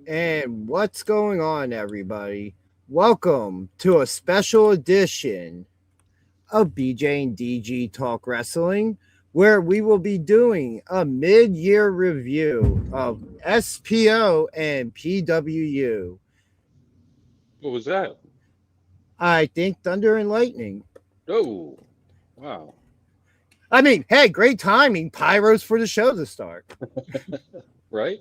And what's going on, everybody? Welcome to a special edition of BJ and DG Talk Wrestling, where we will be doing a mid year review of SPO and PWU. What was that? I think Thunder and Lightning. Oh, wow. I mean, hey, great timing. Pyros for the show to start. Right?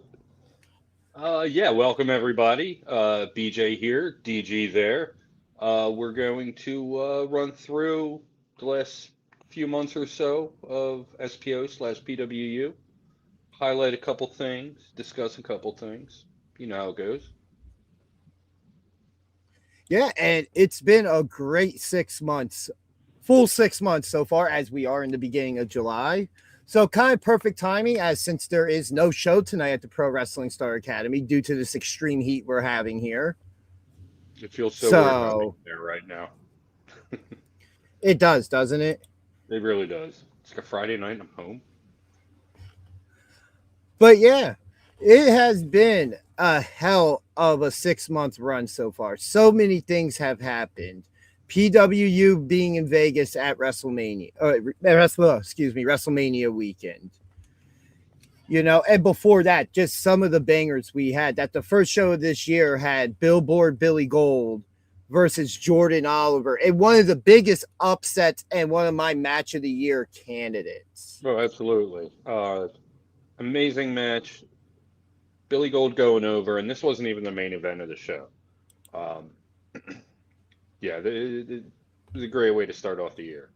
Yeah, welcome everybody. BJ here, DG there. We're going to run through the last few months or so of SPO/PWU, highlight a couple things, discuss a couple things. You know how it goes. Yeah, and it's been a great 6 months, full 6 months so far, as we are in the beginning of July. So, kind of perfect timing, as since there is no show tonight at the Pro Wrestling Star Academy due to this extreme heat we're having here. It feels so weird not being So, there right now. it does, doesn't it? It really does. It's like a Friday night and I'm home. But yeah, it has been a hell of a 6 month run so far. So many things have happened. PWU being in Vegas at WrestleMania, WrestleMania weekend. And before that, just some of the bangers we had. That the first show of this year had Billboard Billy Gold versus Jordan Oliver, and one of the biggest upsets and one of my match of the year candidates. Oh, absolutely. Amazing match. Billy Gold going over, and this wasn't even the main event of the show. Um, yeah, it was a great way to start off the year.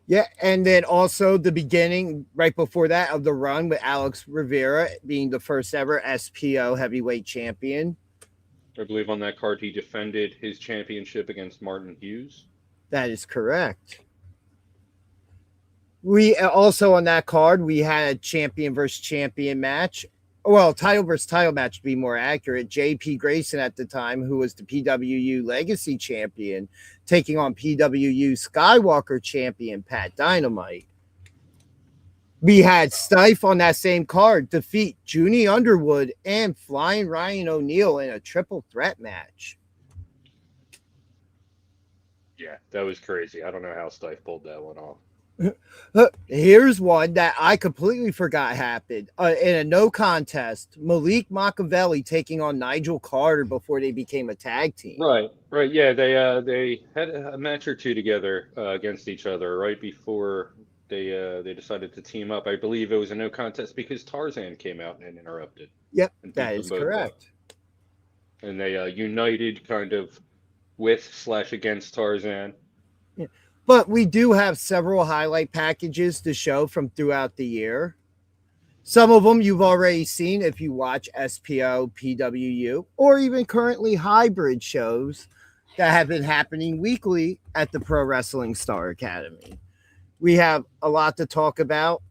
Yeah, and then also the beginning, right before that, of the run with Alex Rivera being the first ever SPO heavyweight champion. I believe on that card he defended his championship against Martin Hughes. That is correct. We also on that card, we had a champion versus champion match. Well, title versus title match to be more accurate. JP Grayson at the time, who was the PWU Legacy champion, taking on PWU Skywalker champion Pat Dynamite. We had Stife on that same card defeat Junie Underwood and Flying Ryan O'Neal in a triple threat match. Yeah, that was crazy. I don't know how Stife pulled that one off. Here's one that I completely forgot happened in a no contest. Malik Machiavelli taking on Nigel Carter before they became a tag team. Right. Yeah, they had a match or two together against each other right before they decided to team up. I believe it was a no contest because Tarzan came out and interrupted. Yep, And beat that them is both correct. up. And they united kind of with/against Tarzan. Yeah. But we do have several highlight packages to show from throughout the year. Some of them you've already seen if you watch SPO, PWU, or even currently hybrid shows that have been happening weekly at the Pro Wrestling Star Academy. We have a lot to talk about.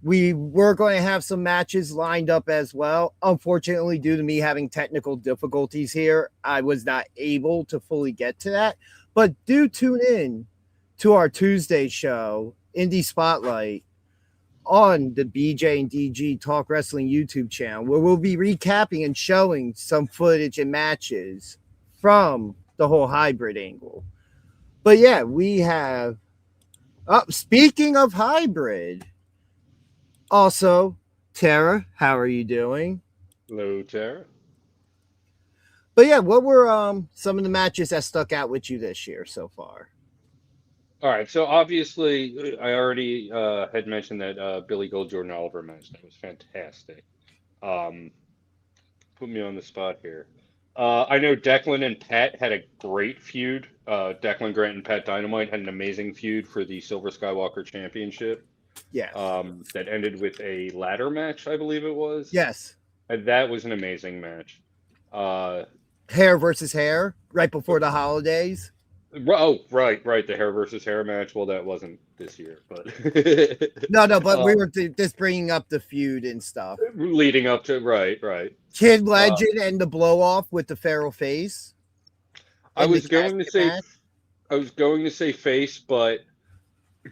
We were going to have some matches lined up as well. Unfortunately, due to me having technical difficulties here, I was not able to fully get to that. But do tune in to our Tuesday show, Indie Spotlight, on the BJ and DG Talk Wrestling YouTube channel, where we'll be recapping and showing some footage and matches from the whole hybrid angle. But yeah, we have, speaking of hybrid, also, Tara, how are you doing? Hello, Tara. But yeah, what were some of the matches that stuck out with you this year so far? All right, so obviously, I already had mentioned that Billy Gold Jordan Oliver match. That was fantastic. Um, Put me on the spot here. I know Declan and Pat had a great feud. Declan Grant and Pat Dynamite had an amazing feud for the Silver Skywalker Championship. Yes. That ended with a ladder match, I believe it was. Yes. And that was an amazing match. Hair versus hair, right before the holidays. Oh, right. The hair versus hair match. Well, that wasn't this year, but no, but we were just bringing up the feud and stuff. Leading up to right. Kid Legend and the blow off with the feral face. I was going to say face, but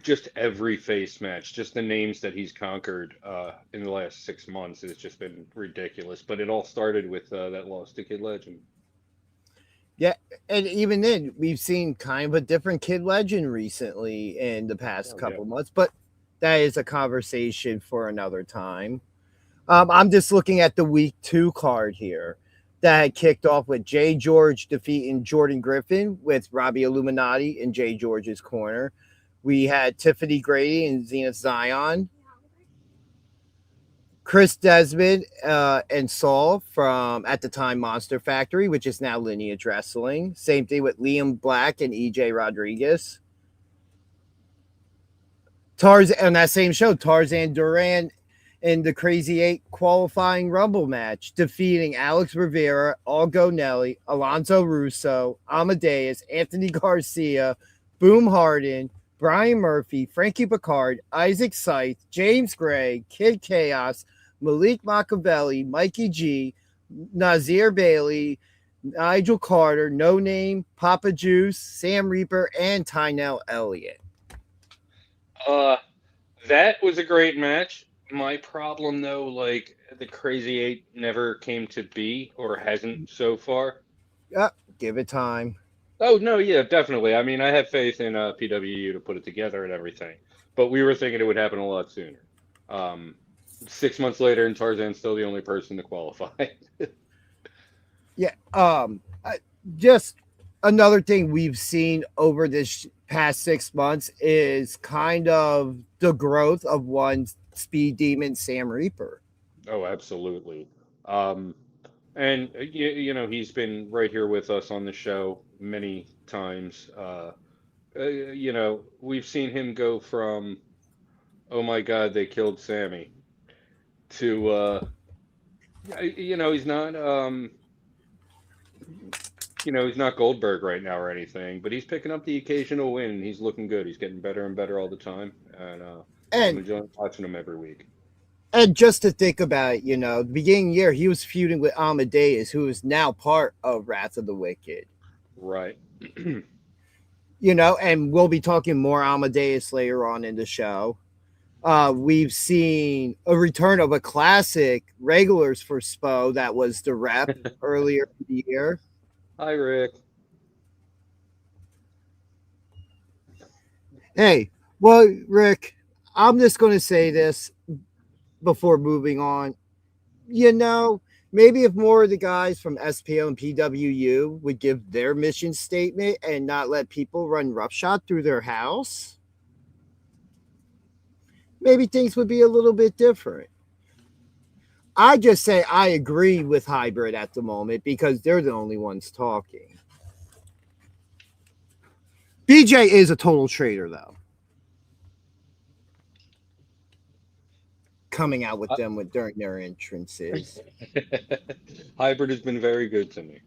just every face match, just the names that he's conquered in the last 6 months has just been ridiculous. But it all started with that loss to Kid Legend. Yeah, and even then, we've seen kind of a different Kid Legend recently in the past Oh yeah. couple months, but that is a conversation for another time. I'm just looking at the week 2 card here that had kicked off with Jay George defeating Jordan Griffin with Robbie Illuminati in Jay George's corner. We had Tiffany Grady and Zenith Zion, Chris Desmond and Saul from at the time Monster Factory, which is now Lineage Wrestling. Same thing with Liam Black and EJ Rodriguez. Tarzan on that same show, Tarzan Duran in the Crazy 8 qualifying Rumble match, defeating Alex Rivera, Algo Nelly, Alonzo Russo, Amadeus, Anthony Garcia, Boom Harden, Brian Murphy, Frankie Picard, Isaac Scythe, James Gray, Kid Chaos, Malik Machiavelli, Mikey G, Nazir Bailey, Nigel Carter, No Name, Papa Juice, Sam Reaper, and Tynell Elliott. That was a great match. My problem though, like the Crazy Eight never came to be or hasn't so far. Give it time. Oh no, yeah, definitely. I mean, I have faith in PWU to put it together and everything, but we were thinking it would happen a lot sooner. Um, 6 months later, and Tarzan's still the only person to qualify. Yeah. Just another thing we've seen over this past 6 months is kind of the growth of one speed demon, Sam Reaper. Oh, absolutely. And you know, he's been right here with us on the show many times. You know, we've seen him go from, oh my God, they killed Sammy, to you know, he's not you know, he's not Goldberg right now or anything, but he's picking up the occasional win and he's looking good. He's getting better and better all the time, and I'm And enjoying watching him every week. and just to think about it, the beginning of the year, he was feuding with Amadeus, who is now part of Wrath of the Wicked. Right. And we'll be talking more Amadeus later on in the show. We've seen a return of a classic regulars for SPO that was the rep earlier in the year. Hi, Rick. Hey, well, Rick, I'm just going to say this before moving on. Maybe if more of the guys from SPO and PWU would give their mission statement and not let people run roughshod through their house, maybe things would be a little bit different. I just say I agree with Hybrid at the moment because they're the only ones talking. BJ is a total traitor, though. Coming out with them during their entrances. Hybrid has been very good to me.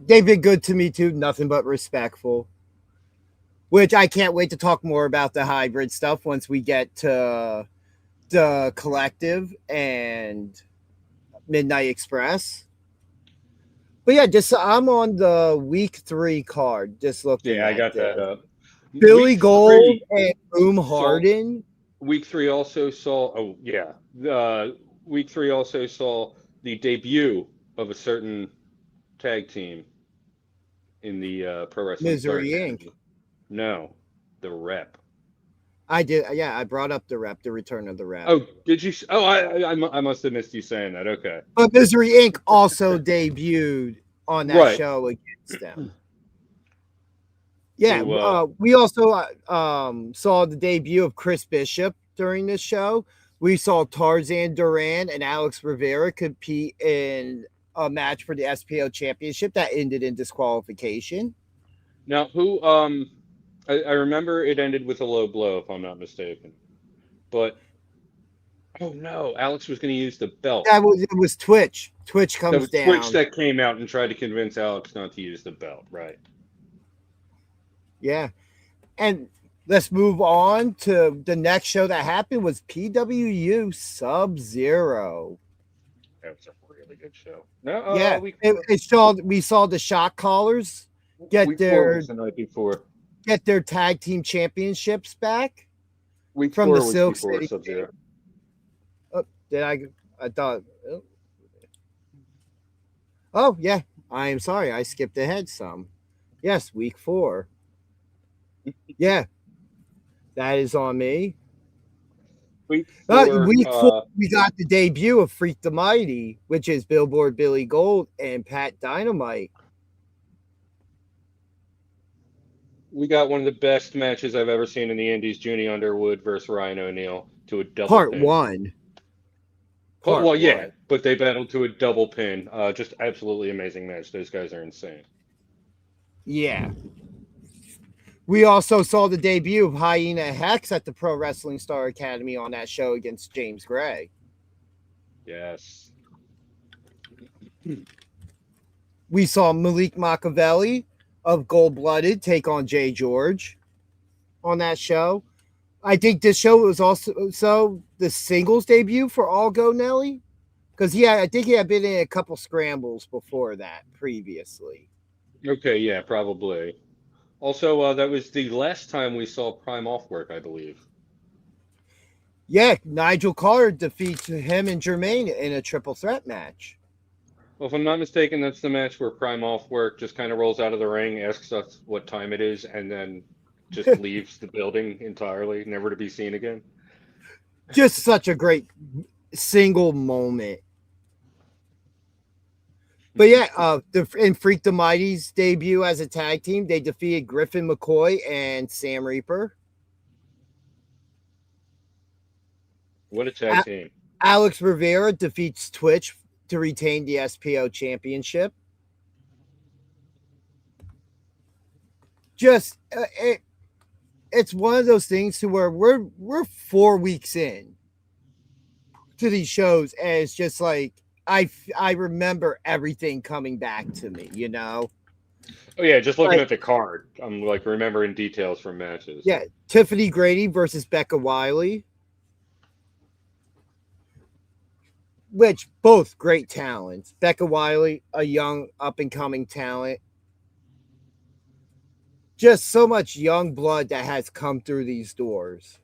They've been good to me too, nothing but respectful. Which I can't wait to talk more about the Hybrid stuff once we get to the Collective and Midnight Express. But yeah, I'm on the week 3 card. Just looking. Yeah, I got that up. Billy Gold and Boom Harden. Week 3 also saw. Oh yeah, week 3 also saw the debut of a certain tag team in the Pro Wrestling Misery Inc. No, the Rep. I did. Yeah, I brought up the Rep, the return of the Rep. Oh, did you? Oh, I must have missed you saying that. Okay. But Misery Inc. also debuted on that show against them. Yeah, we also saw the debut of Chris Bishop during this show. We saw Tarzan Duran and Alex Rivera compete in a match for the SPO championship that ended in disqualification. Now, who? I remember it ended with a low blow, if I'm not mistaken. But oh no, Alex was going to use the belt. It was Twitch. Twitch comes down. Twitch that came out and tried to convince Alex not to use the belt, right? Yeah. And let's move on to the next show that happened was PWU Sub-Zero. That was a really good show. No, yeah, we saw the shot callers get their the night before. get their tag team championships back Week from the 4 was Silk before City. Sub-Zero. Oh, did I thought. Oh yeah, I am sorry. I skipped ahead some. Yes, week 4. Yeah, that is on me. Week 4, Week 4, we got the debut of Freak the Mighty, which is Billboard Billy Gold and Pat Dynamite. we got one of the best matches I've ever seen in the Indies, Junie Underwood versus Ryan O'Neal to a double Part pin. 1. Well, yeah, but they battled to a double pin. Just absolutely amazing match. Those guys are insane. Yeah. We also saw the debut of Hyena Hex at the Pro Wrestling Star Academy on that show against James Gray. Yes. We saw Malik Machiavelli of Gold Blooded take on Jay George on that show. I think this show was also the singles debut for All Go Nelly, because I think he had been in a couple scrambles before that previously. Okay, yeah, probably. Also, that was the last time we saw Prime off work, I believe. Yeah, Nigel Carter defeats him and Jermaine in a triple threat match. Well, if I'm not mistaken, that's the match where Prime off work just kind of rolls out of the ring, asks us what time it is, and then just leaves the building entirely, never to be seen again. Just such a great single moment. But yeah, in Freak the Mighty's debut as a tag team, they defeated Griffin McCoy and Sam Reaper. What a tag team. Alex Rivera defeats Twitch to retain the SPO championship. Just it's one of those things to where we're 4 weeks in to these shows, and it's just like I remember everything coming back to me, you know. Oh yeah, just looking at the card, I'm like remembering details from matches. Yeah, Tiffany Grady versus Becca Wiley, which both great talents. Becca Wiley, a young up and coming talent. Just so much young blood that has come through these doors.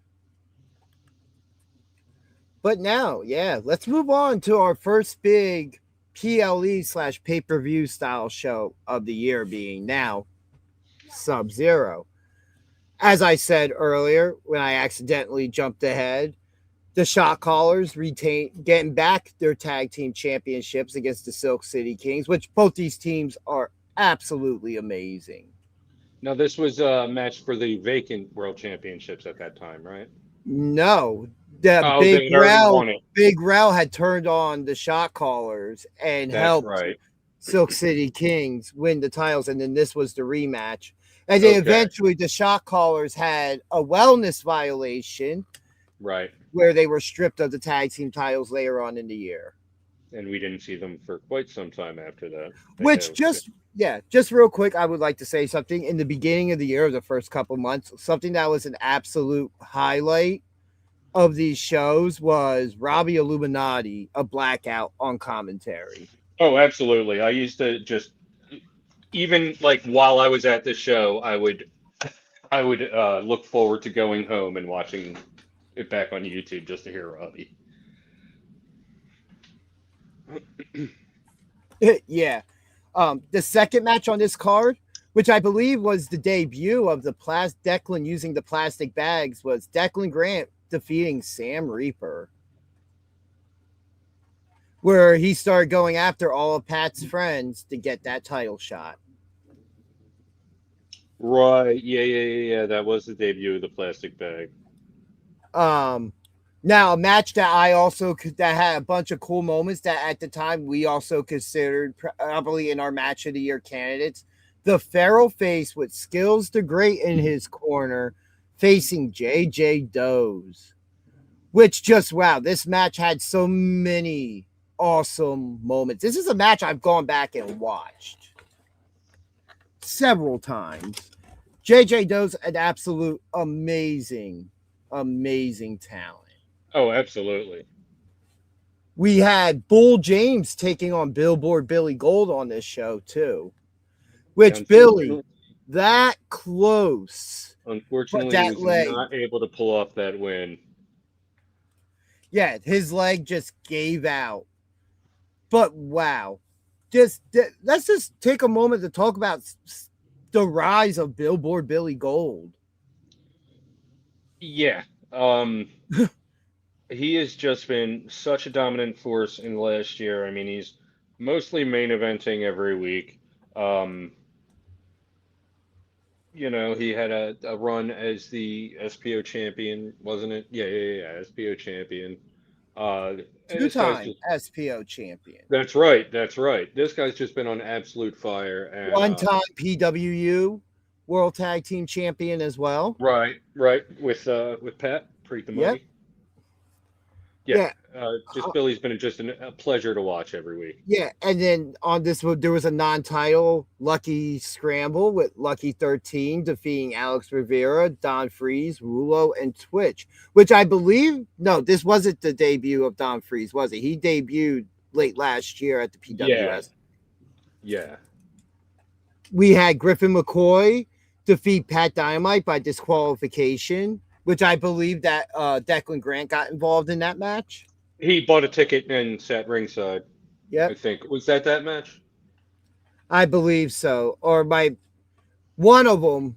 But now, yeah, let's move on to our first big PLE / pay-per-view style show of the year, being now Sub-Zero. As I said earlier, when I accidentally jumped ahead, the Shot Callers getting back their tag team championships against the Silk City Kings, which both these teams are absolutely amazing. Now, this was a match for the vacant world championships at that time, right? No, Big Rel had turned on the Shot Callers and helped Silk City Kings win the titles, and then this was the rematch. And then eventually the Shot Callers had a wellness violation, right, where they were stripped of the tag team titles later on in the year. And we didn't see them for quite some time after that. Just real quick, I would like to say something. In the beginning of the year, the first couple months, something that was an absolute highlight of these shows was Robbie Illuminati, a Blackout, on commentary. Oh, absolutely. I used to just, even like while I was at the show, I would look forward to going home and watching it back on YouTube just to hear Robbie. Yeah. The second match on this card, which I believe was the debut of the Declan using the plastic bags, was Declan Grant defeating Sam Reaper, where he started going after all of Pat's friends to get that title shot. Right. Yeah. That was the debut of the plastic bag. Now, a match that had a bunch of cool moments that at the time we also considered probably in our match of the year candidates. The Feral Face with Skills the Great in his corner facing JJ Doze, which this match had so many awesome moments. This is a match I've gone back and watched several times. JJ Doze, an absolute amazing talent. Oh, absolutely. We had Bull James taking on Billboard Billy Gold on this show too, which Billy that close. But Unfortunately, he that was leg, not able to pull off that win. yeah, his leg just gave out. But wow. Let's just take a moment to talk about the rise of Billboard Billy Gold. Yeah. He has just been such a dominant force in the last year. I mean, he's mostly main eventing every week. Um, he had a run as the SPO champion, wasn't it? Yeah, SPO champion. And this guy's Two-time just, SPO champion. that's right, that's right. This guy's just been on absolute fire. And One-time PWU World Tag Team Champion as well. right, with Pat, Preet the Yep. Money. Yeah, Yeah. just Billy's been just a pleasure to watch every week. Yeah, and then on this one, there was a non-title Lucky Scramble with Lucky 13 defeating Alex Rivera, Don Freeze, Rulo, and Twitch, which I believe, no, this wasn't the debut of Don Freeze, was it? He debuted late last year at the Yeah, PWS. yeah. We had Griffin McCoy defeat Pat Dynamite by disqualification, which I believe that Declan Grant got involved in that match. He bought a ticket and sat ringside, I Yep, think. Was that match? I believe so. Or one of them,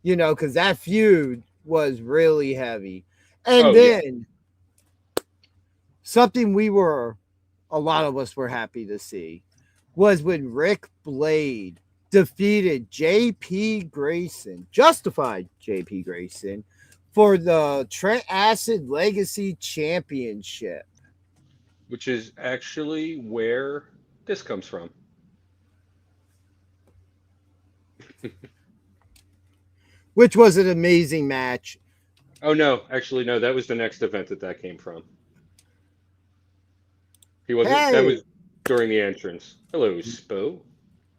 because that feud was really heavy. And Oh, yeah. then a lot of us were happy to see was when Rick Blade defeated JP Grayson, justified JP Grayson, for the Trent Acid Legacy Championship. Which is actually where this comes from. Which was an amazing match. Oh, no. Actually, no. That was the next event that came from. He wasn't. That Hey, was during the entrance. Hello, SPO.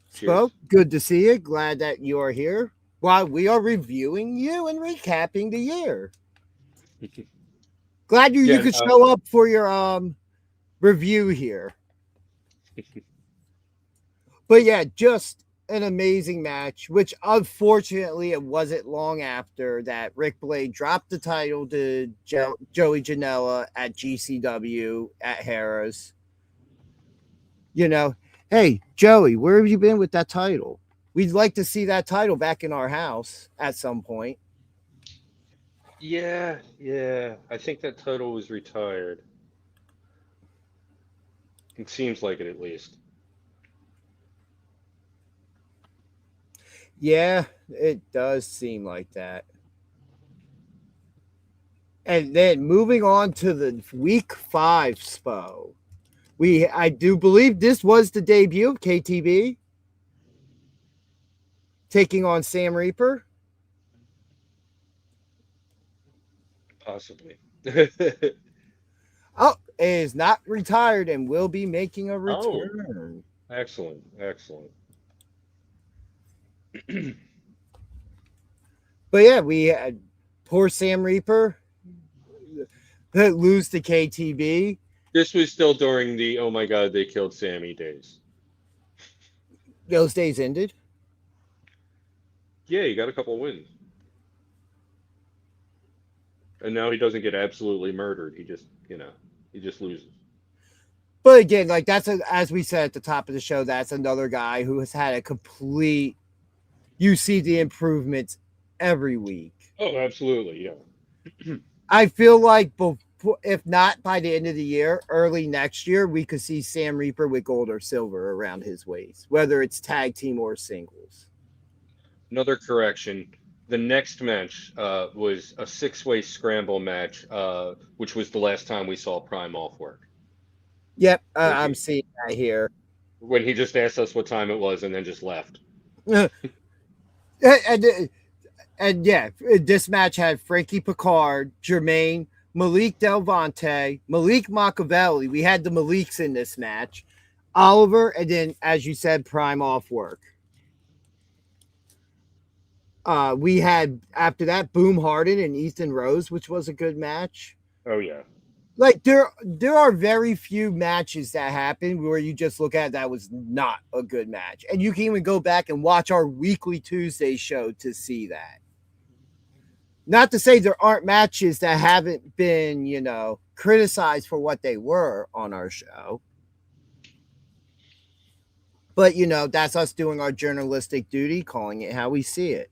Spoke, Cheers. good to see you. Glad that you are here while we are reviewing you and recapping the year. Glad you Yeah. could show up for your review here. But yeah, just an amazing match, which unfortunately it wasn't long after that Rick Blade dropped the title to Joey Janela at GCW at Harrah's. Hey, Joey, where have you been with that title? We'd like to see that title back in our house at some point. Yeah. I think that title was retired. It seems like it, at least. Yeah, it does seem like that. And then moving on to the week 5 SPO. I do believe this was the debut of KTB taking on Sam Reaper. Possibly. Oh, is not retired and will be making a Oh, return. excellent. But yeah, we had poor Sam Reaper lose to KTB. This was still during the oh my god, they killed Sammy days. Those days ended. Yeah, he got a couple wins. And now he doesn't get absolutely murdered. He just loses. But again, like as we said at the top of the show, that's another guy who has had a complete. You see the improvements every week. Oh, absolutely, yeah. I feel like if not by the end of the year, early next year, we could see Sam Reaper with gold or silver around his waist, whether it's tag team or singles. Another correction. The next match was a six-way scramble match, which was the last time we saw Prime off work. Yep, When I'm he, seeing that here. when he just asked us what time it was and then just left. and yeah, this match had Frankie Picard, Jermaine, Malik Delvante, Malik Machiavelli. We had the Maliks in this match. Oliver, and then, as you said, Prime off work. We had, after that, Boom Harden and Ethan Rose, which was a good match. Oh, yeah. Like there are very few matches that happen where you just look at that was not a good match. And you can even go back and watch our weekly Tuesday show to see that. Not to say there aren't matches that haven't been, criticized for what they were on our show. But, that's us doing our journalistic duty, calling it how we see it.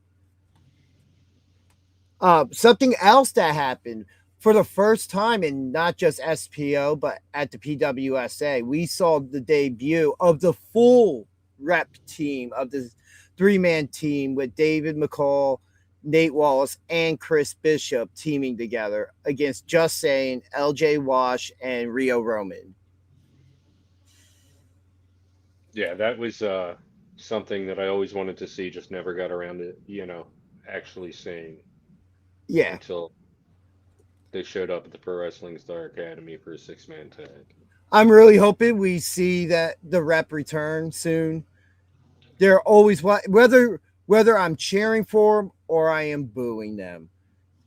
Something else that happened for the first time in not just SPO, but at the PWSA, we saw the debut of the full rep team of the 3-man team with David McCall, Nate Wallace, and Chris Bishop teaming together against Just Saying, LJ Wash, and Rio Roman. Yeah, that was something that I always wanted to see, just never got around to, actually seeing Yeah. until they showed up at the Pro Wrestling Star Academy for a 6-man tag. I'm really hoping we see that the rep return soon. They're always whether I'm cheering for them or I am booing them.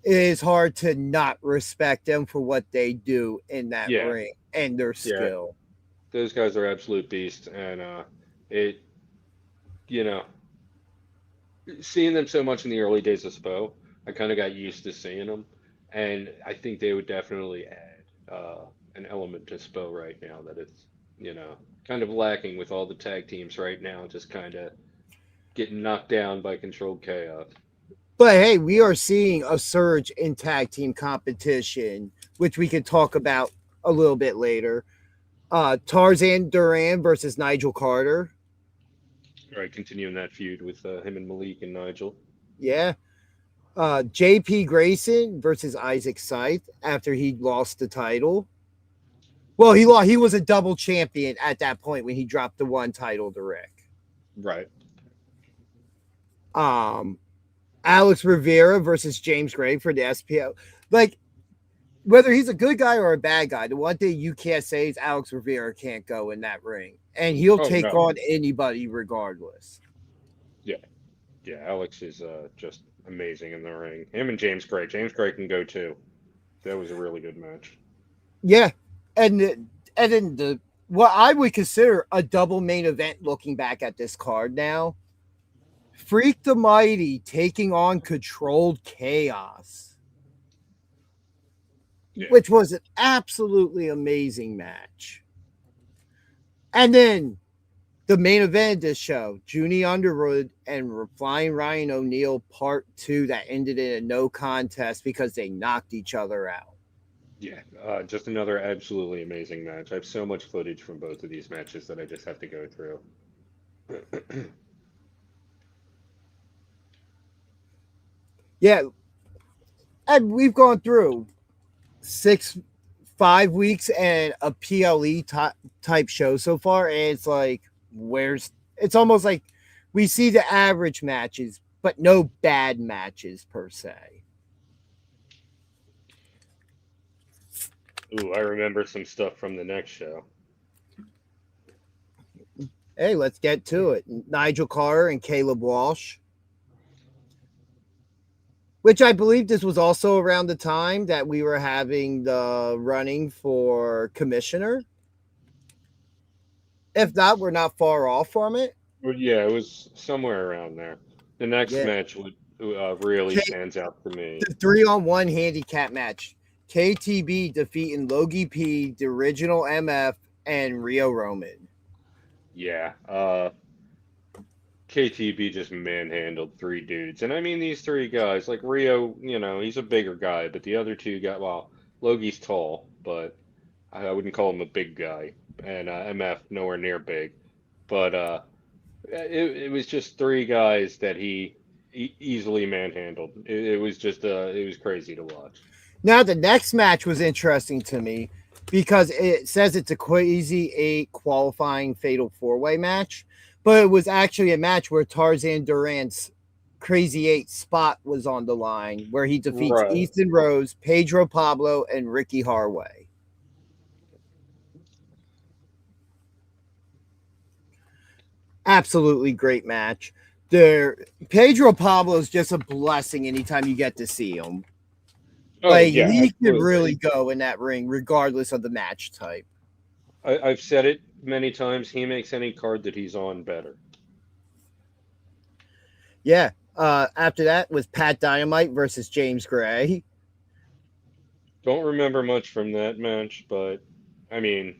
It is hard to not respect them for what they do in that Yeah, ring and their yeah, skill. those guys are absolute beasts, and it, you know, seeing them so much in the early days of SPO, I kind of got used to seeing them, and I think they would definitely add an element to SPO right now that it's, kind of lacking with all the tag teams right now, just kind of getting knocked down by controlled chaos. But hey, we are seeing a surge in tag team competition, which we could talk about a little bit later. Tarzan Duran versus Nigel Carter. All right, continuing that feud with him and Malik and Nigel. Yeah. JP Grayson versus Isaac Scythe after he lost the title. Well, he was a double champion at that point when he dropped the one title to Rick. Right. Alex Rivera versus James Gray for the SPO. Like, whether he's a good guy or a bad guy, the one thing you can't say is Alex Rivera can't go in that ring. And he'll Oh take no. on anybody regardless. Yeah. Yeah. Alex is just amazing in the ring. Him and James Gray. James Gray can go too. That was a really good match. Yeah. And then what I would consider a double main event looking back at this card now. Freak the Mighty taking on Controlled Chaos, Yeah. which was an absolutely amazing match. And then the main event of this show, Junie Underwood and Flying Ryan O'Neal Part 2 that ended in a no contest because they knocked each other out. Yeah. Just another absolutely amazing match. I have so much footage from both of these matches that I just have to go through. Yeah. And we've gone through 5 weeks and a PLE type show so far. And it's like, it's almost like we see the average matches, but no bad matches per se. Ooh, I remember some stuff from the next show. Hey, let's get to it. Nigel Carter and Caleb Walsh. Which I believe this was also around the time that we were having the running for commissioner. If not, we're not far off from it. Well, yeah, it was somewhere around there. The next match would really stands out for me. The 3-on-1 handicap match. KTB defeating Logie P, the original MF, and Rio Roman. Yeah. KTB just manhandled 3 dudes. And I mean, these 3 guys, like Rio, he's a bigger guy, but the other 2 got, well, Logie's tall, but I wouldn't call him a big guy. And MF, nowhere near big. But it was just 3 guys that he easily manhandled. It was just, it was crazy to watch. Now, the next match was interesting to me because it says it's a Crazy 8 qualifying Fatal 4-Way match, but it was actually a match where Tarzan Duran's Crazy 8 spot was on the line, where he defeats Ethan Rose, Pedro Pablo, and Ricky Harway. Absolutely great match. Pedro Pablo is just a blessing anytime you get to see him. Oh Like yeah, he could absolutely. really go in that ring, regardless of the match type. I've said it many times. He makes any card that he's on better. Yeah. After that was Pat Dynamite versus James Gray. Don't remember much from that match, but I mean,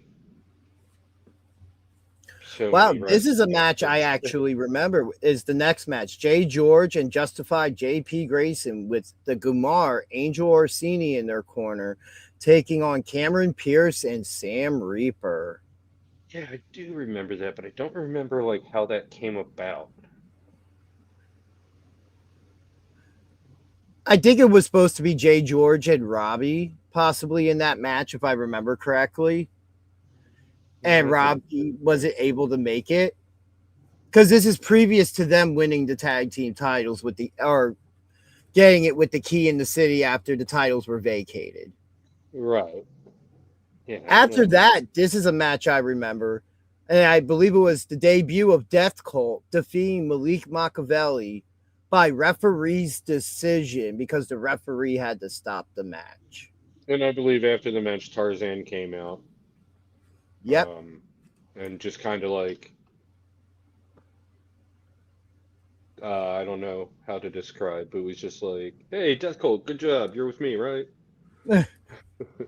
so Wow, many this is a wrestling match I matches. actually remember. Is the next match Jay George and Justified JP Grayson with the Gumar Angel Orsini in their corner, taking on Cameron Pierce and Sam Reaper. Yeah, I do remember that, but I don't remember like how that came about. I think it was supposed to be Jay George and Robbie possibly in that match, if I remember correctly. And Let me Robbie wasn't able to make it because this is previous to them winning the tag team titles with the or getting it with the Key in the City after the titles were vacated. right. Yeah, After no. that, this is a match I remember, and I believe it was the debut of Death Cult defeating Malik Machiavelli by referee's decision because the referee had to stop the match. And I believe after the match, Tarzan came out, Yep. um, and just kind of like, I don't know how to describe, but it was just like, "Hey, Death Cult, good job. You're with me, right?"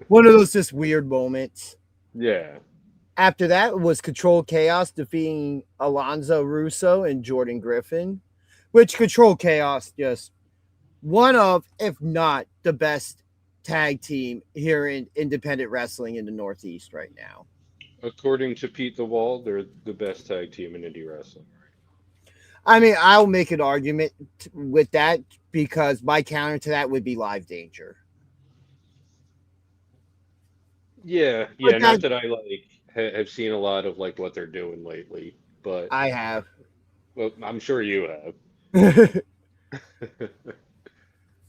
One of those just weird moments. Yeah. After that was Control Chaos defeating Alonzo Russo and Jordan Griffin, which Control Chaos just one of, if not the best tag team here in independent wrestling in the Northeast right now. According to Pete the Wall, they're the best tag team in indie wrestling. I mean, I'll make an argument with that because my counter to that would be Live Danger. Yeah, But yeah. that Not that I like have seen a lot of like what they're doing lately, but I have. well, I'm sure you but have.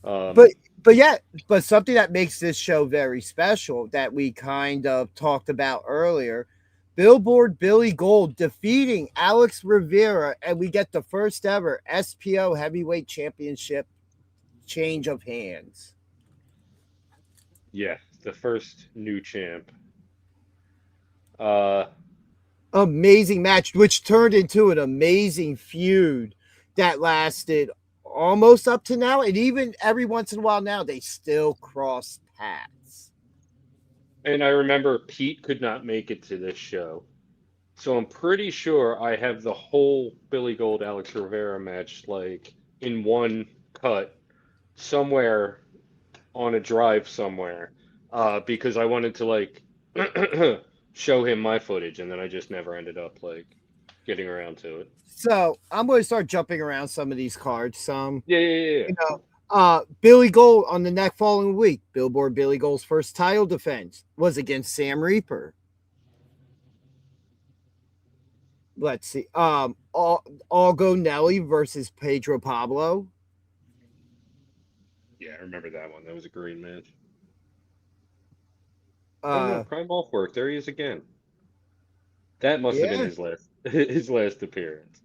Um, but yeah, but something that makes this show very special that we kind of talked about earlier, Billboard Billy Gold defeating Alex Rivera, and we get the first ever SPO heavyweight championship change of hands. yeah, the first new champ. Uh, Amazing match, which turned into an amazing feud that lasted almost up to now. And even every once in a while now, they still cross paths. and I remember Pete could not make it to this show. So I'm pretty sure I have the whole Billy Gold Alex Rivera match like in one cut somewhere on a drive somewhere, because I wanted to like show him my footage, and then I just never ended up like getting around to it. So I'm going to start jumping around some of these cards. Yeah, yeah, yeah, yeah. You know, Billy Gold on the next following week, Billboard Billy Gold's first title defense was against Sam Reaper. Let's see. Algo Nelly versus Pedro Pablo. Yeah, I remember that one. That was a great match. Oh no, Uh, Prime Off work. There he is again. That must have been yeah, his last his last appearance.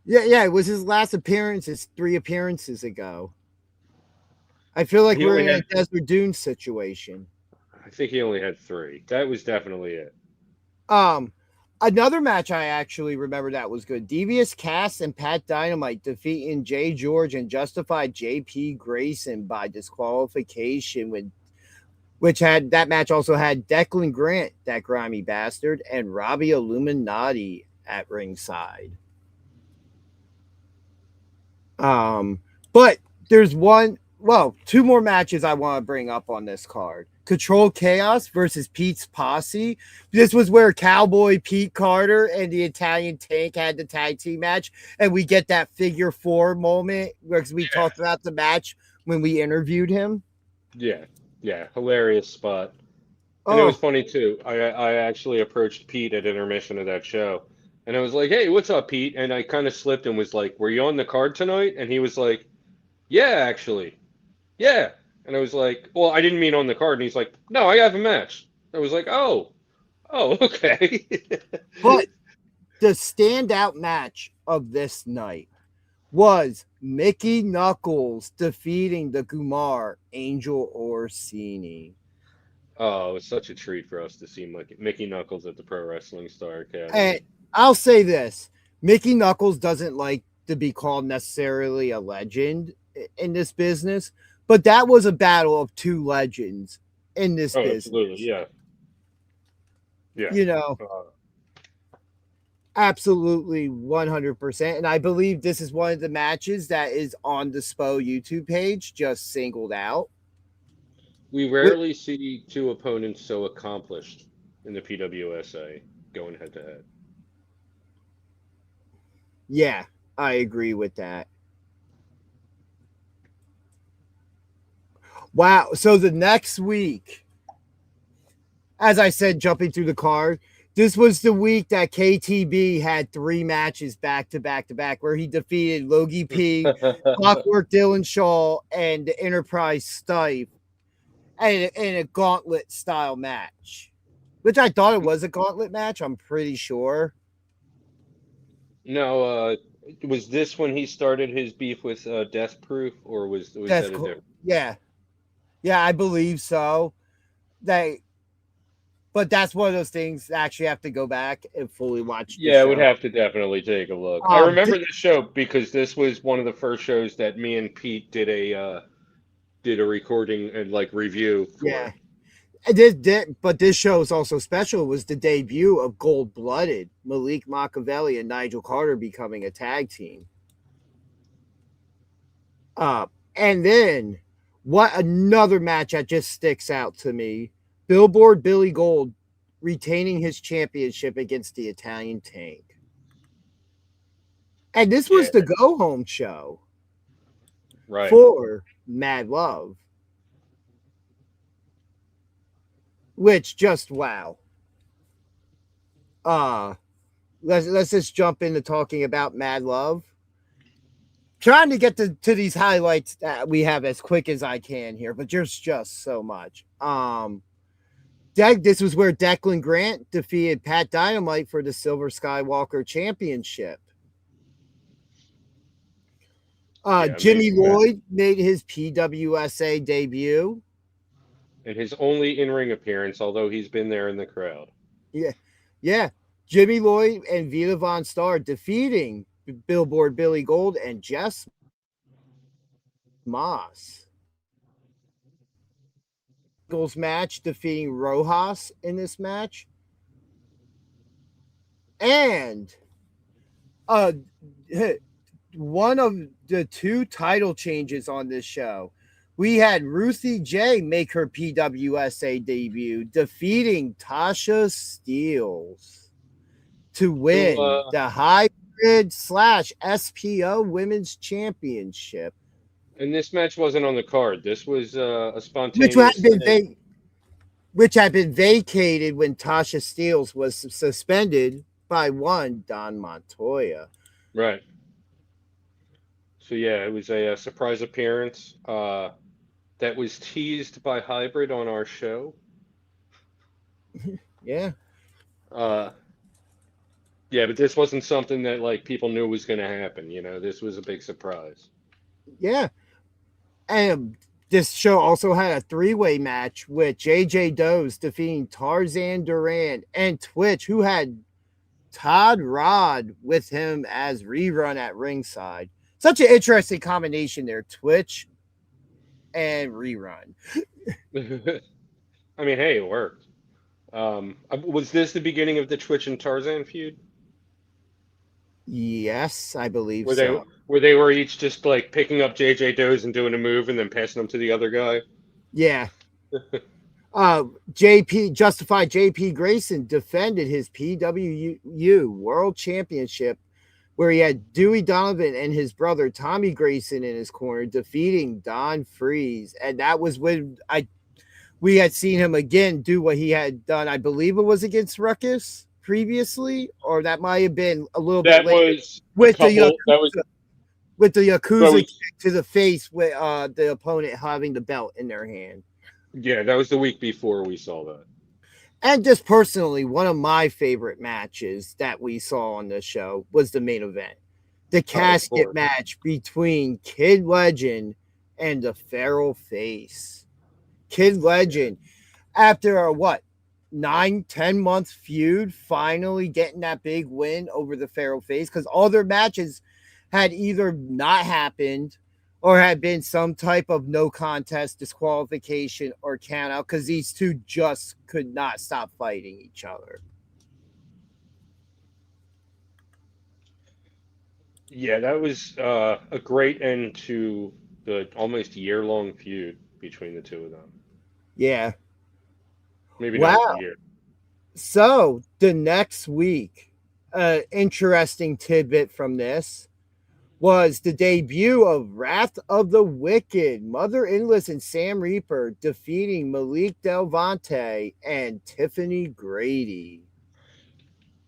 yeah. It was his last appearance. It's 3 appearances ago. I feel like He we're only in a had, Desert Dune situation. I think he only had three. That was definitely it. Um, Another match I actually remember that was good. Devious Cass and Pat Dynamite defeating Jay George and Justified JP Grayson by disqualification with which had that match also had Declan Grant, that grimy bastard, and Robbie Illuminati at ringside. But there's two more matches I want to bring up on this card. Control Chaos versus Pete's Posse. This was where Cowboy Pete Carter and the Italian Tank had the tag team match, and we get that figure four moment because we talked about the match when we interviewed him. Yeah, yeah, hilarious spot. And it was Oh, funny too. I actually approached Pete at intermission of that show, and I was like, "Hey, what's up, Pete?" And I kind of slipped and was like, "Were you on the card tonight?" And he was like, "Yeah, actually, yeah." And I was like, "Well, I didn't mean on the card." And he's like, "No, I have a match." I was like, "Oh, oh, okay." but the standout match of this night was Mickey Knuckles defeating the Kumar Angel Orsini. Oh, it was such a treat for us to see Mickey Knuckles at the Pro Wrestling Star And Academy. I'll say this, Mickey Knuckles doesn't like to be called necessarily a legend in this business, but that was a battle of two legends in this Oh, absolutely. business. Yeah. Yeah. You know, Uh, absolutely 100%. And I believe this is one of the matches that is on the SPO YouTube page, just singled out. we With, rarely see two opponents so accomplished in the PWSA going head to head. yeah, I agree with that. Wow. So the next week, as I said, jumping through the card, this was the week that KTB had 3 matches back to back to back, where he defeated Logie P, Clockwork Dylan Shaw, and the Enterprise Stife in a gauntlet style match, which I thought it was a gauntlet match. I'm pretty sure. No, was this when he started his beef with Death Proof, or was That's that a cool. different? Yeah. Yeah, I believe so. They, but that's one of those things. I actually have to go back and fully watch the Yeah, I would show. have to definitely take a look. I Di- remember this show because this was one of the first shows that me and Pete did a recording and like review yeah. for. But this show is also special. It was the debut of Gold Blooded, Malik Machiavelli and Nigel Carter becoming a tag team. Uh, and then what another match that just sticks out to me: Billboard Billy Gold retaining his championship against the Italian Tank. And this Yeah, was the go home show right. for Mad Love, which just wow. Uh let's just jump into talking about Mad Love. Trying to get to these highlights that we have as quick as I can here, but there's just so much. This was where Declan Grant defeated Pat Dynamite for the Silver Skywalker Championship. Yeah, Jimmy amazing match. Lloyd made his PWSA debut. And his only in-ring appearance, although he's been there in the crowd. Yeah, yeah. Jimmy Lloyd and Vita Von Star defeating Billboard Billy Gold and Jess Moss. Singles match defeating Rojas in this match. And uh one of the 2 title changes on this show. We had Ruthie J make her PWSA debut, defeating Tasha Steeles to So, win the hybrid / SPO Women's Championship, and this match wasn't on the card. This was a which had spontaneous been thing. vacated when Tasha Steeles was suspended by one Don Montoya. Right. So yeah, it was a surprise appearance that was teased by Hybrid on our show. Yeah. Uh, yeah, but this wasn't something that like people knew was going to happen. You know, this was a big surprise. Yeah. And this show also had a 3-way match with JJ Does defeating Tarzan Duran and Twitch, who had Todd Rod with him as rerun at ringside. Such an interesting combination there, Twitch and rerun. I mean, hey, it worked. Was this the beginning of the Twitch and Tarzan feud? Yes, I believe Where they so. where they were each just like picking up JJ Does and doing a move and then passing them to the other guy? Yeah. JP Grayson defended his PWU World Championship, where he had Dewey Donovan and his brother Tommy Grayson in his corner, defeating Don Freeze. And that was when we had seen him again do what he had done. I believe it was against Ruckus previously, or that might have been a little bit That later was a with the couple. That was Yakuza kick to the face with the opponent having the belt in their hand. yeah, that was the week before we saw that. And just personally, one of my favorite matches that we saw on this show was the main event. the Oh, of casket course. match between Kid Legend and the Feral Face. Kid Legend, after a what, 9-10 month feud, finally getting that big win over the Feral Face, because all their matches had either not happened or had been some type of no contest, disqualification, or count out, because these two just could not stop fighting each other. Yeah, that was a great end to the almost year-long feud between the two of them. Yeah. Maybe not a Wow. year. So the next week, interesting tidbit from this was the debut of Wrath of the Wicked, Mother Endless and Sam Reaper defeating Malik Delvante and Tiffany Grady.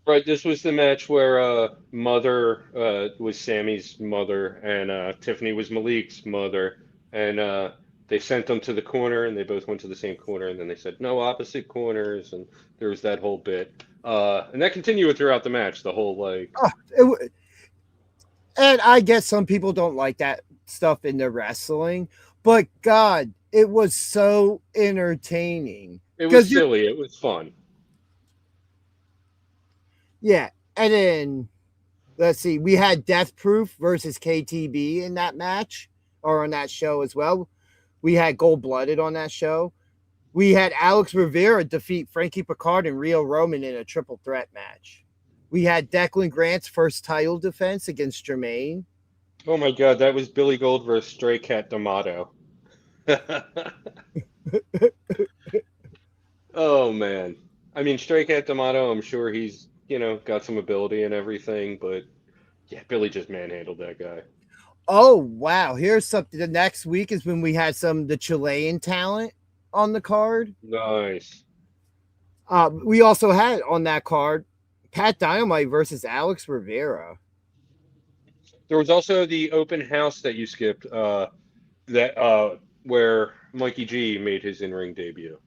Right, this was the match where Mother was Sammy's mother and Tiffany was Malik's mother, and they sent them to the corner, and they both went to the same corner, and then they said no opposite corners, and there was that whole bit, and that continued throughout the match. The whole like Oh, and I guess some people don't like that stuff in the wrestling, but God, it was so entertaining it was because silly, it was fun. yeah, and then let's see, we had Death Proof versus KTB in that match or on that show as well. We had Gold Blooded on that show. We had Alex Rivera defeat Frankie Picard and Rio Roman in a triple threat match. We had Declan Grant's first title defense against Jermaine. Oh my God, that was Billy Gold versus Stray Cat D'Amato. Oh man. I mean, Stray Cat D'Amato, I'm sure he's, got some ability and everything, but yeah, Billy just manhandled that guy. Oh wow! Here's something. The next week is when we had the Chilean talent on the card. Nice. We also had on that card Pat Dynamite versus Alex Rivera. There was also the open house that you skipped, that where Mikey G made his in-ring debut.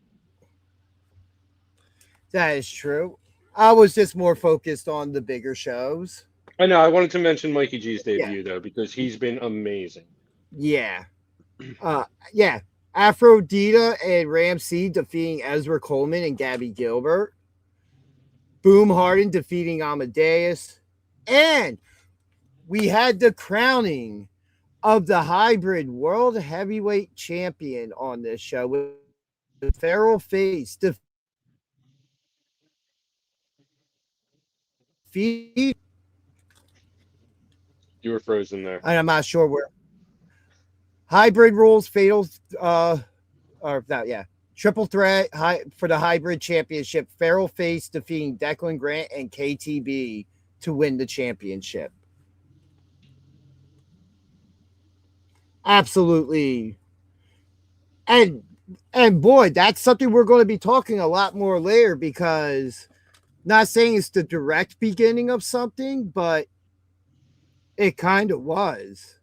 That is true. I was just more focused on the bigger shows. I know, I wanted to mention Mikey G's Yeah, debut though, because he's been amazing. yeah, yeah. Aphrodita and Ramsey defeating Ezra Coleman and Gabby Gilbert. Boom Harden defeating Amadeus. And we had the crowning of the hybrid world heavyweight champion on this show with Feral Face defeat. You were frozen there. I'm not sure where. Hybrid rules, fatal, or not, yeah. Triple threat for the hybrid championship. Feral Face defeating Declan Grant and KTB to win the championship. Absolutely. And boy, that's something we're going to be talking a lot more later, because not saying it's the direct beginning of something, but it kind of was,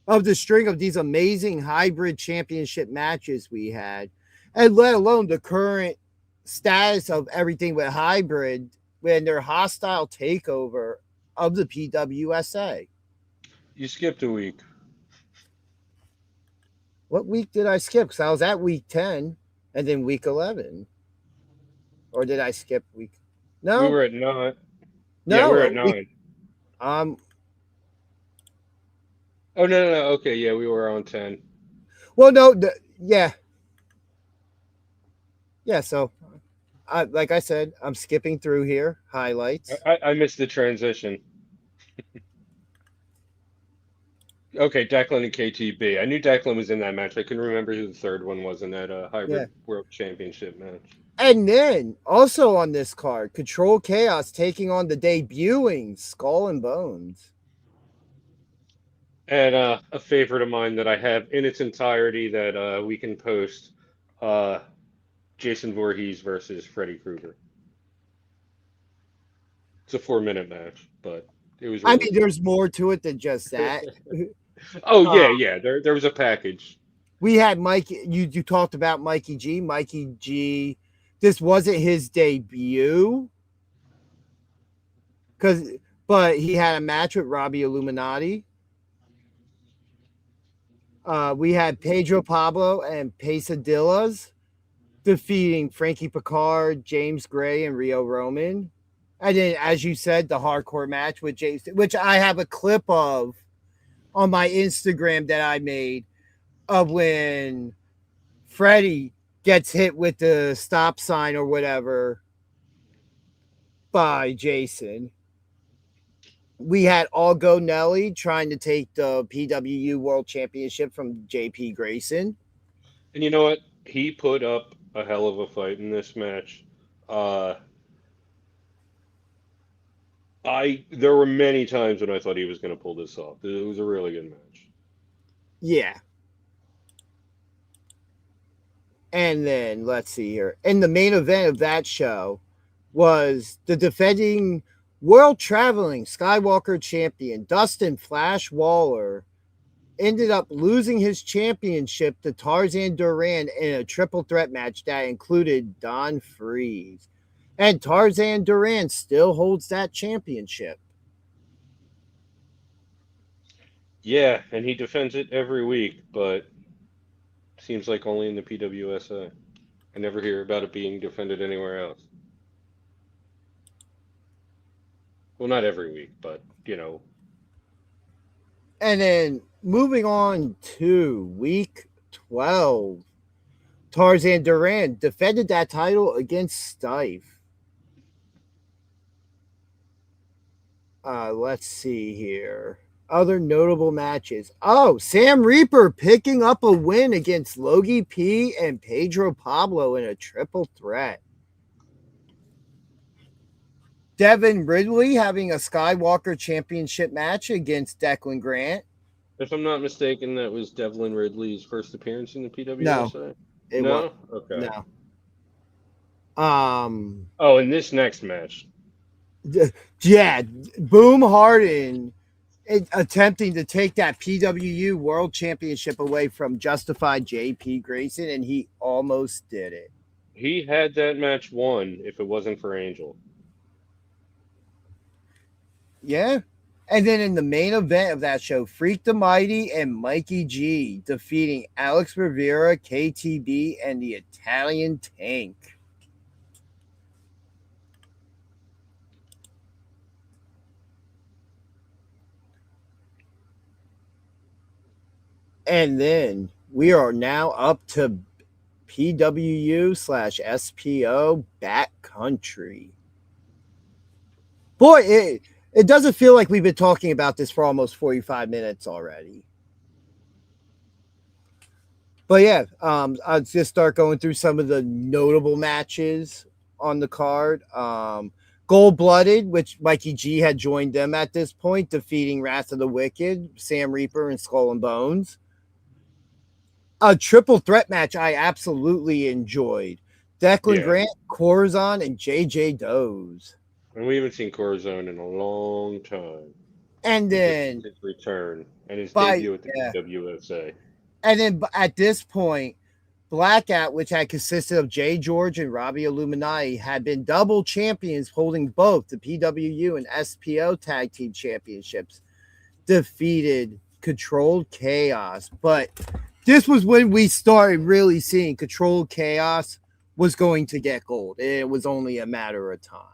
of the string of these amazing hybrid championship matches we had, and let alone the current status of everything with hybrid when their hostile takeover of the PWSA. You skipped a week. What week did I skip? Because I was at week 10 and then week 11. Or did I skip week? No. We were at 9. Yeah, we No. were at 9. Oh, no. Okay, yeah, we were on 10. Well, no. Yeah. Yeah, so like I said, I'm skipping through here. Highlights. I missed the transition. Okay, Declan and KTB. I knew Declan was in that match. I couldn't remember who the third one was in that hybrid world championship match. And then also on this card, Control Chaos taking on the debuting Skull and Bones. And a favorite of mine that I have in its entirety that we can post, Jason Voorhees versus Freddy Krueger. It's a 4-minute match, but it was. Really cool. There's more to it than just that. Oh yeah. There was a package. We had Mike. You talked about Mikey G. Mikey G. This wasn't his debut, but he had a match with Robbie Illuminati. We had Pedro Pablo and Pesadillas defeating Frankie Picard, James Gray, and Rio Roman. And then, as you said, the hardcore match with Jason, which I have a clip of on my Instagram that I made of when Freddie gets hit with the stop sign or whatever by Jason. We had Algo Nelly trying to take the PWU World Championship from JP Grayson. And you know what? He put up a hell of a fight in this match. There were many times when I thought he was going to pull this off. It was a really good match. Yeah. And then let's see here. And the main event of that show was the defending world traveling Skywalker champion Dustin Flash Waller ended up losing his championship to Tarzan Duran in a triple threat match that included Don Freeze. And Tarzan Duran still holds that championship. Yeah, and he defends it every week, but seems like only in the PWSA. I never hear about it being defended anywhere else. Well, not every week, but, you know. And then moving on to week 12, Tarzan Duran defended that title against Stife. Let's see here. Other notable matches. Oh, Sam Reaper picking up a win against Logie P and Pedro Pablo in a triple threat. Devin Ridley having a Skywalker championship match against Declan Grant. If I'm not mistaken, that was Devlin Ridley's first appearance in the PWSA? No. No? Okay. No. Oh, in this next match. Yeah, Boom Harden attempting to take that PWU World Championship away from Justified JP Grayson, and he almost did it. He had that match won if it wasn't for Angel. Yeah. And then in the main event of that show, Freak the Mighty and Mikey G defeating Alex Rivera, KTB, and the Italian Tank. And then we are now up to PWU/SPO Backcountry. Boy, it doesn't feel like we've been talking about this for almost 45 minutes already. But yeah, I'll just start going through some of the notable matches on the card. Gold Blooded, which Mikey G had joined them at this point, defeating Wrath of the Wicked, Sam Reaper, and Skull and Bones. A triple threat match I absolutely enjoyed. Declan Grant, Corazon, and JJ Doze. And we haven't seen Corazon in a long time. And then his return and his debut at the PWSA. And then at this point, Blackout, which had consisted of Jay George and Robbie Illuminati, had been double champions holding both the PWU and SPO tag team championships, defeated Controlled Chaos. But this was when we started really seeing Controlled Chaos was going to get gold. It was only a matter of time.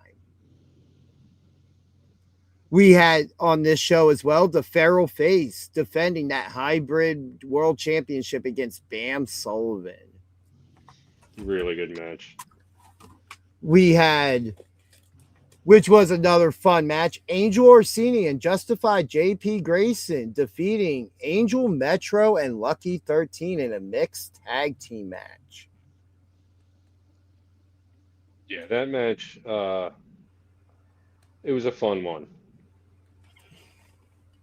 We had on this show as well the Feral Face defending that hybrid world championship against Bam Sullivan. Really good match. We had, which was another fun match, Angel Orsini and Justified JP Grayson defeating Angel Metro and Lucky 13 in a mixed tag team match. Yeah, that match, it was a fun one.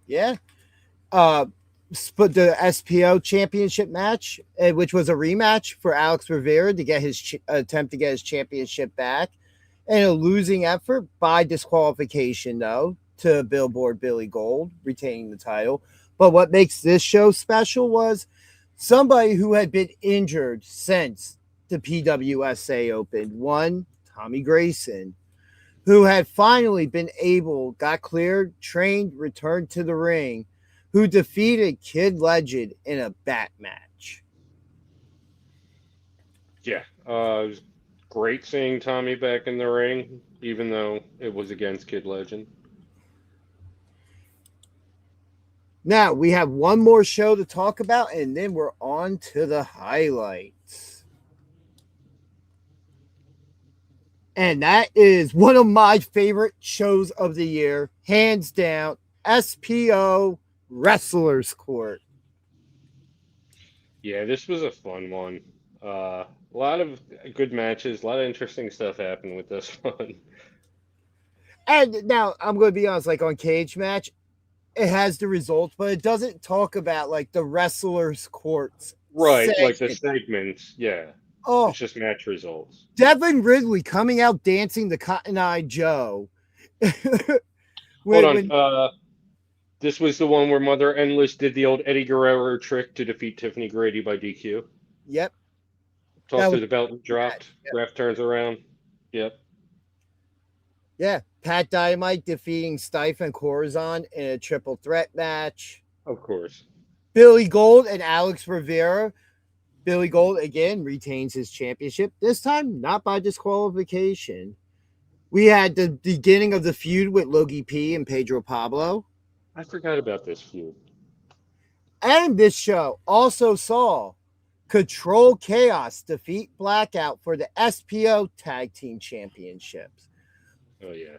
Yeah. The SPO championship match, which was a rematch for Alex Rivera to get his attempt to get his championship back, and a losing effort by disqualification, though, to Billboard Billy Gold, retaining the title. But what makes this show special was somebody who had been injured since the PWSA opened. One, Tommy Grayson. who had finally got cleared, trained, returned to the ring, who defeated Kid Legend in a bat match. Yeah, it was great seeing Tommy back in the ring, even though it was against Kid Legend. Now, we have one more show to talk about, and then we're on to the highlights. And that is one of my favorite shows of the year, hands down, SPO Wrestlers Court. Yeah, this was a fun one. A lot of good matches, a lot of interesting stuff happened with this one. And now I'm going to be honest, like on Cage Match, it has the results, but it doesn't talk about like the Wrestlers Courts. Right, like the segment. segments, yeah. Oh, It's just match results. Devin Ridley coming out dancing the Cotton Eye Joe. Hold on. This was the one where Mother Endless did the old Eddie Guerrero trick to defeat Tiffany Grady by DQ. Yep. Tossed her the belt and dropped. Yep. Ref turns around. Yep. Yeah. Pat Dynamite defeating Stife and Corazon in a triple threat match. Of course. Billy Gold and Alex Rivera. Billy Gold again retains his championship, this time not by disqualification. We had the beginning of the feud with Logie P and Pedro Pablo. I forgot about this feud. And this show also saw Control Chaos defeat Blackout for the SPO Tag Team Championships. Oh, yeah.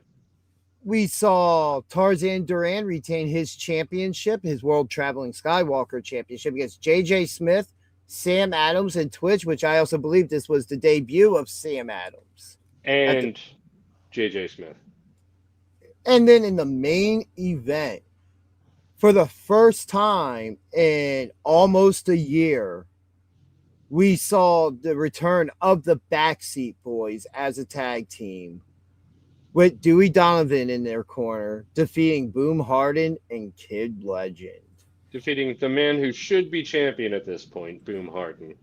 We saw Tarzan Duran retain his championship, his World Traveling Skywalker Championship, against JJ Smith, Sam Adams, and Twitch, which I also believe this was the debut of Sam Adams. And JJ Smith. And then in the main event, for the first time in almost a year, we saw the return of the Backseat Boys as a tag team, with Dewey Donovan in their corner, defeating Boom Harden and Kid Legend. Defeating the man who should be champion at this point, Boom Harden.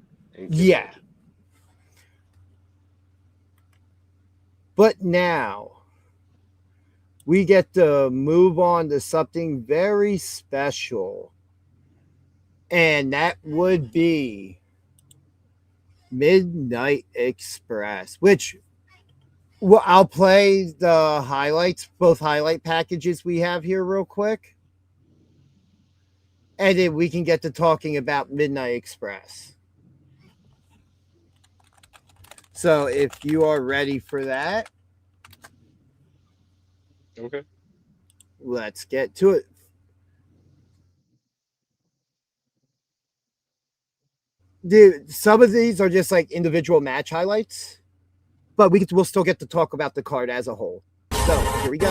Yeah. Legend. But now, we get to move on to something very special. And that would be Midnight Express, which I'll play the highlights, both highlight packages we have here real quick. And then we can get to talking about Midnight Express. So if you are ready for that. Okay. Let's get to it. Dude, some of these are just like individual match highlights, but we'll still get to talk about the card as a whole. So here we go.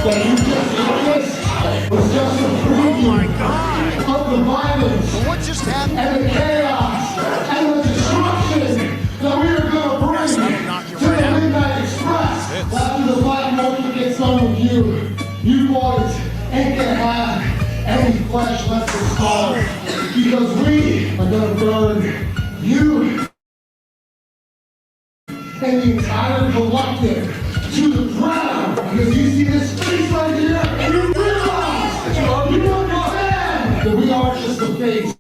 That you just witnessed was just a preview of the violence what just happened? And the chaos and the destruction that we are going to bring to the Midnight Express. After the Black Market gets done with you, you boys ain't gonna have any flesh left to starve, because we are gonna burn you and the entire collective to the ground, because you see this face right here, and you realize that you understand that we aren't just the face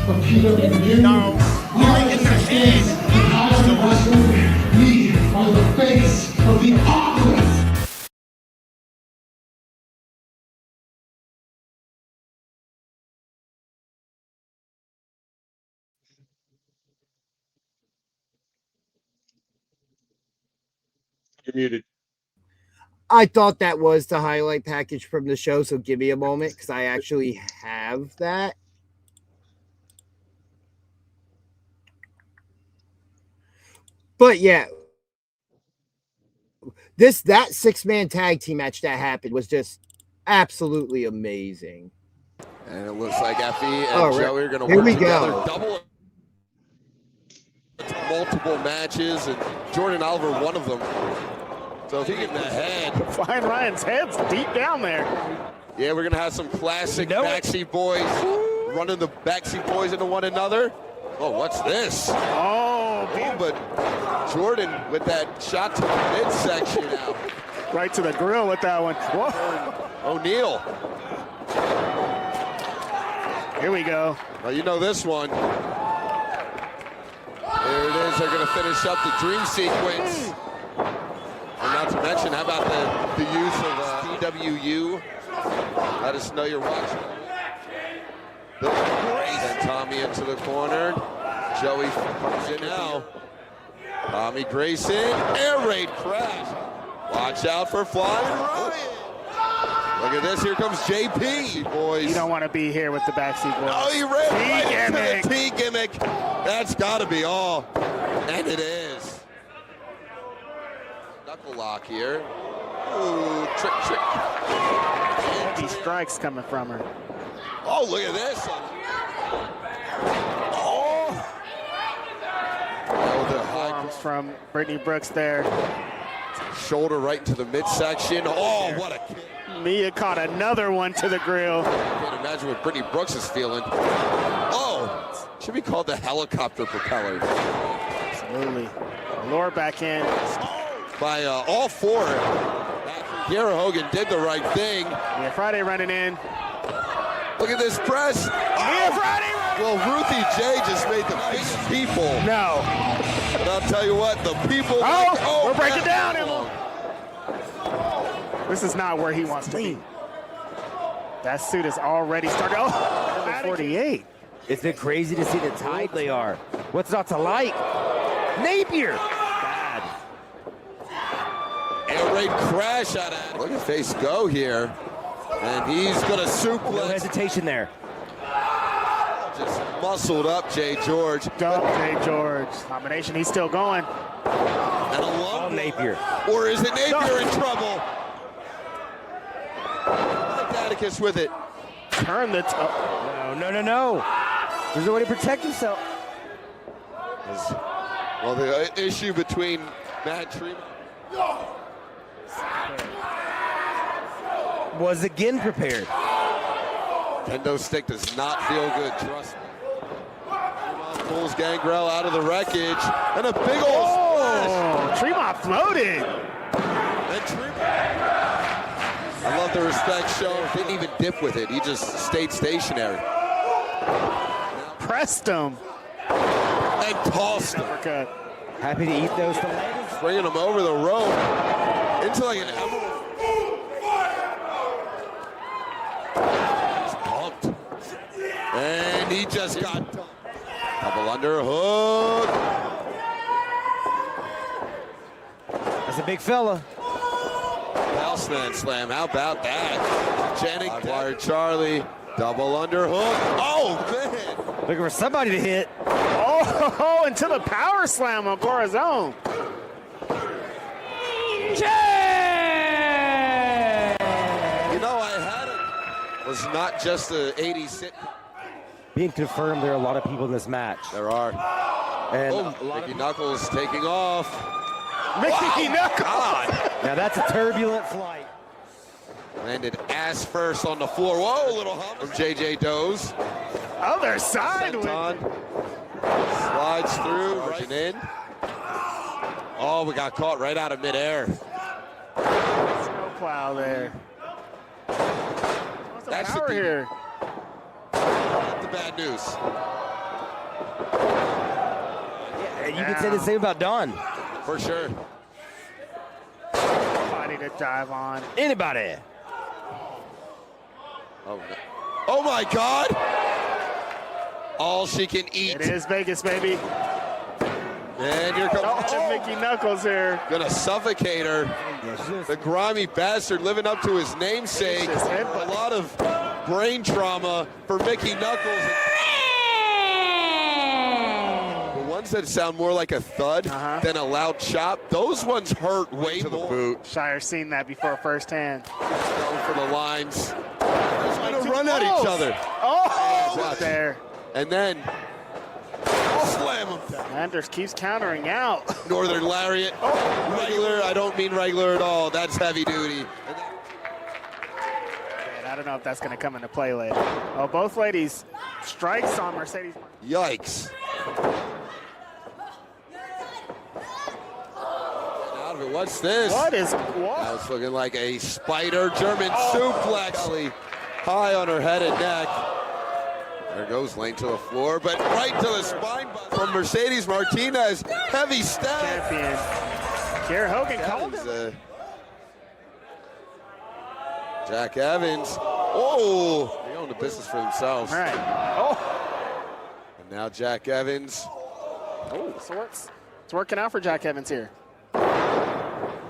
of PWU. No, we aren't just the face of Highland Wrestling. We are the face of the apocalypse. You're muted. I thought that was the highlight package from the show, so give me a moment because I actually have that. But yeah, that 6-man tag team match that happened was just absolutely amazing. And it looks like Effie and Joey are going to work together. multiple matches, and Jordan Oliver one of them. So if he get in the head. Flying Ryan's head's deep down there. Yeah, we're going to have some classic backseat boys running the backseat boys into one another. Oh, what's this? Oh, but Jordan with that shot to the midsection now. Right to the grill with that one. Whoa. O'Neal. Here we go. Well, you know this one. There it is. They're going to finish up the dream sequence. And not to mention, how about the use of PWU? Let us know you're watching. And Tommy into the corner. Joey comes in now. Tommy Grayson, air raid crash. Watch out for Flying Ryan. Look at this, here comes JP, boys. You don't want to be here with the backseat boys. Oh, he ran right gimmick. into the T gimmick. That's got to be all. And it is. Knuckle lock here. Ooh, trick. Heavy strikes coming from her. Oh, look at this. Oh, the high Arms from Brittany Brooks there. shoulder right into the midsection. Oh, what a kick. Mia caught another one to the grill. Can't imagine what Brittany Brooks is feeling. Oh, should be called the helicopter propeller. Absolutely. Lure back in. By all four. Kiera Hogan did the right thing. Mia Friday running in. Look at this press. Mia Friday running. Well, Ruthie J just made the biggest people. No. But I'll tell you what, the people. We're breaking down, Emma. This is not where he wants to be. That suit is already started. Oh, number 48. Isn't it crazy to see the tide they are? What's not to like? Napier. Bad. Air raid crash out of it. Look at Face go here. And he's going to suplex. No hesitation there. Just muscled up Jay George. Dump Jay George. Combination, he's still going. And a lump. Napier. Or is it Napier in trouble? Like Atticus with it. Turn the No. There's no way to protect himself. Well, the issue between Matt Tremont Was again prepared. Kendo stick does not feel good, trust me. Tremont pulls Gangrel out of the wreckage. And a big old splash. Tremont floated. And Tremont. I love the respect shown. Didn't even dip with it. He just stayed stationary. Pressed him. And tossed him. Uppercut. Happy to eat those tomatoes. Bringing him over the rope. Into like an emerald. He's pumped. And he just got dumped. Double underhook. That's a big fella. Housman slam. How about that? Jennings. Wired Charlie. Double underhook. Oh, man. Looking for somebody to hit. Oh, into the power slam on Corazon. You know, I had it. Was not just the 80s sit. Being confirmed, there are a lot of people in this match. There are. And Oh, Mickey Knuckles taking off. Mickey Knuckles. God. now that's a turbulent flight. Landed ass first on the floor. Whoa, little hump from JJ Doze. Other side with Senton slides through, right in. Oh, we got caught right out of midair. snowplow there. What's the That should power be- here? Not the bad news. And you can say the same about Don. For sure. Body to dive on. Anybody. Oh, no. Oh my God! All she can eat. It is Vegas, baby. And here comes Mickey Knuckles here. gonna suffocate her. The grimy bastard living up to his namesake. His head, A but- lot of brain trauma for Mickey Knuckles. The ones that sound more like a thud than a loud chop, those ones hurt way to the boot. Shire's seen that before firsthand. Going for the lines. They're gonna run at each other. Oh, Watch. there. And then Slam him down. Anders keeps countering out. Northern Lariat. Regular, I don't mean regular at all. That's heavy duty. And I don't know if that's going to come into play later. Oh, both ladies strikes on Mercedes. Yikes. Out of it. What's this? What is Now it's looking like a spider German suplex. High on her head and neck. There goes Lane to the floor, but right to the spine from Mercedes Martinez. Heavy step. champion? Kiera Hogan called him. Jack Evans. Oh, they're going to business for themselves. All right. Oh, And now Jack Evans. so it's working out for Jack Evans here.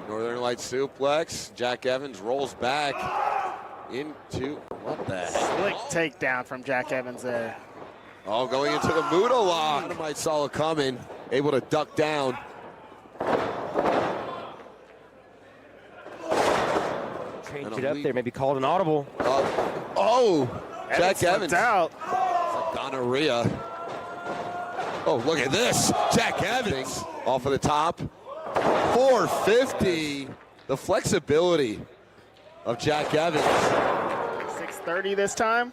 Northern Light suplex. Jack Evans rolls back into, what the heck? Slick takedown from Jack Evans there. Oh, going into the Muda lock. Dynamite saw it coming, able to duck down. Change it up there, maybe called an audible. Jack Evans. out. It's like gonorrhea. Oh, look at this. Jack Evans off of the top. 450. The flexibility of Jack Evans. 630 this time.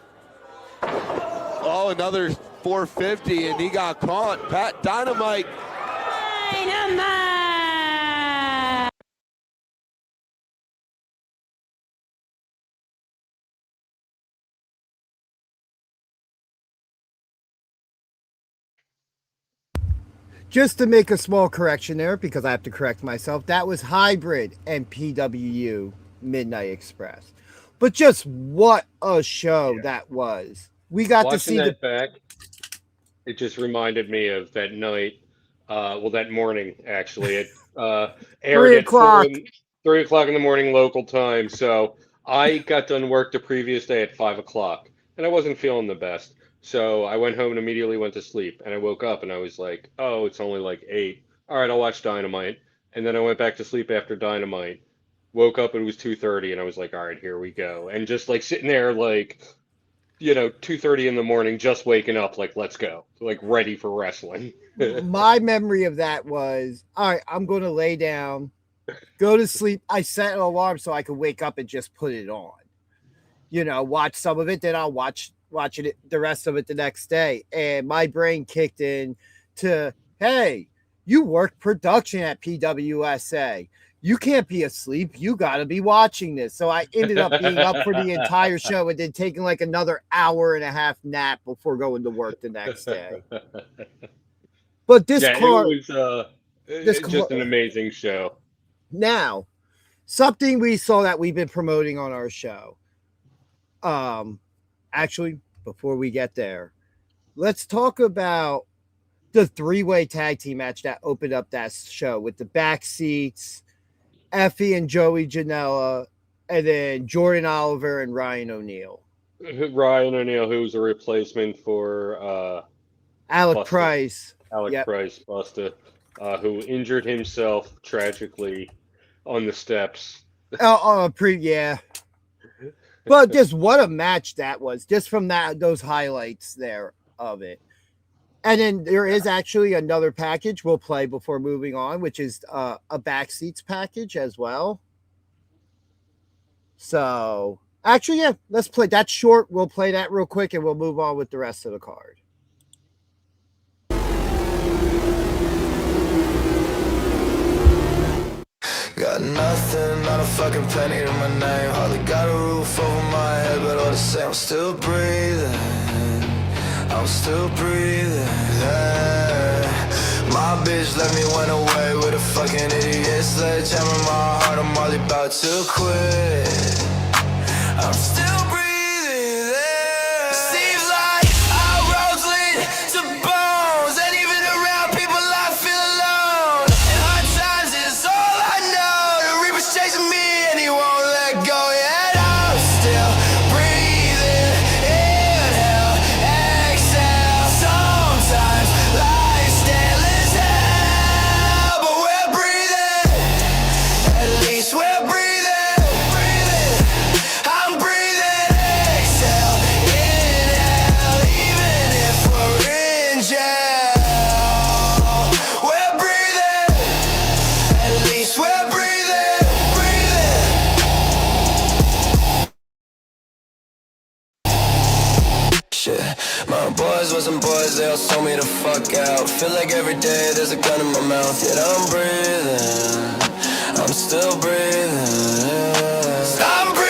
Oh, another 450, and he got caught. Pat Dynamite. Just to make a small correction there, because I have to correct myself, that was Hybrid and PWU Midnight Express. But just what a show that was. We got to see that back. It just reminded me of that night. That morning actually. It aired 3 o'clock in the morning local time. So I got done work the previous day at 5 o'clock, and I wasn't feeling the best. So I went home and immediately went to sleep. And I woke up and I was like, "Oh, it's only like 8. All right, I'll watch Dynamite." And then I went back to sleep after Dynamite. Woke up, it was 2:30, and I was like, "All right, here we go." And just like sitting there, like, 2:30 in the morning, just waking up, like, let's go, like ready for wrestling. My memory of that was, all right, I'm going to lay down, go to sleep. I set an alarm so I could wake up and just put it on. Watch some of it, then I'll watch it the rest of it the next day. And my brain kicked in to, hey, you work production at PWSA. You can't be asleep. You got to be watching this. So I ended up being up for the entire show and then taking like another hour and a half nap before going to work the next day. But this card, it was just an amazing show. Now, something we saw that we've been promoting on our show. Actually, before we get there, let's talk about the 3-way tag team match that opened up that show with the back seats, Effie and Joey Janela, and then Jordan Oliver and Ryan O'Neal. Ryan O'Neal, who was a replacement for Alec Busta. Price. Price, Busta, who injured himself tragically on the steps. Yeah. But just what a match that was, just from those highlights there of it. And then there is actually another package we'll play before moving on, which is a backseats package as well. So actually, yeah, let's play that short. We'll play that real quick and we'll move on with the rest of the card. Got nothing, not a fucking penny to my name. Hardly got a roof over my head, but all the same, I'm still breathing. I'm still breathing. Yeah. My bitch let me went away with a fucking idiot. Sledgehammer in my heart, I'm hardly about to quit. I'm still breathing. Yeah. Seems like our roads lead to bones, and even around people I feel alone. In hard times is all I know. The Reaper's chasing me and he won't let go. Yet I'm still breathing. Inhale, exhale. Sometimes life still is hell, but we're breathing. At least we're breathing. I'm breathing. Shit, my boys wasn't boys, they all sold me the fuck out. Feel like every day there's a gun in my mouth. Yet I'm breathing, I'm still breathing, yeah. I'm breathing.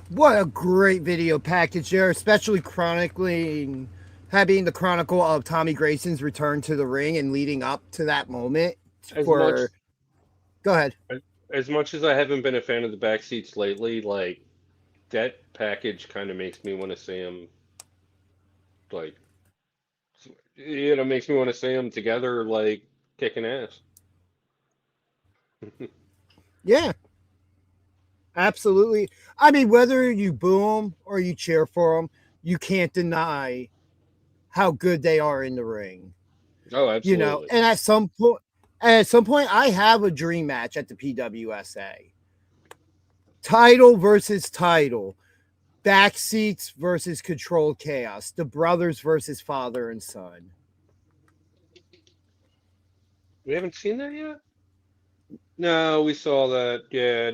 What a great video package there, especially having the chronicle of Tommy Grayson's return to the ring and leading up to that moment. Go ahead. As much as I haven't been a fan of the backseats lately, like that package kind of makes me want to see them, like, makes me want to see them together, like kicking ass. Yeah. Absolutely. I mean, whether you boo them or you cheer for them, you can't deny how good they are in the ring. Oh, absolutely. You know, and at some point, I have a dream match at the PWSA. Title versus title. Backseats versus Controlled Chaos. The brothers versus father and son. We haven't seen that yet? No, we saw that. Yeah,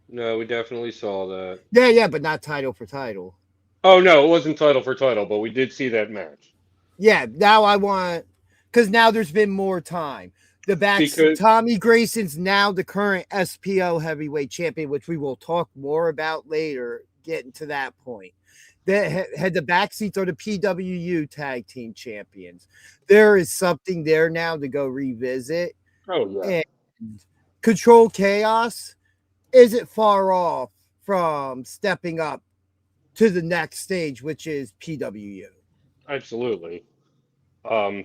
no, we definitely saw that. Yeah, but not title for title. Oh, no, it wasn't title for title, but we did see that match. Yeah, now I want, because now there's been more time. Tommy Grayson's now the current SPO heavyweight champion, which we will talk more about later, getting to that point. Had the backseats are the PWU tag team champions. There is something there now to go revisit. Oh, yeah. And Control Chaos isn't far off from stepping up to the next stage, which is PWU. Absolutely.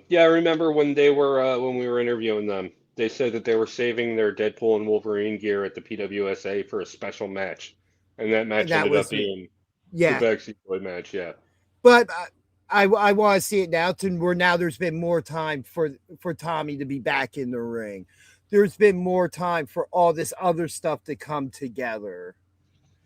Yeah, I remember when they were when we were interviewing them, they said that they were saving their Deadpool and Wolverine gear at the PWSA for a special match, and that match ended up being the backseat boy match. Yeah, but I want to see it now to where now there's been more time for Tommy to be back in the ring. There's been more time for all this other stuff to come together.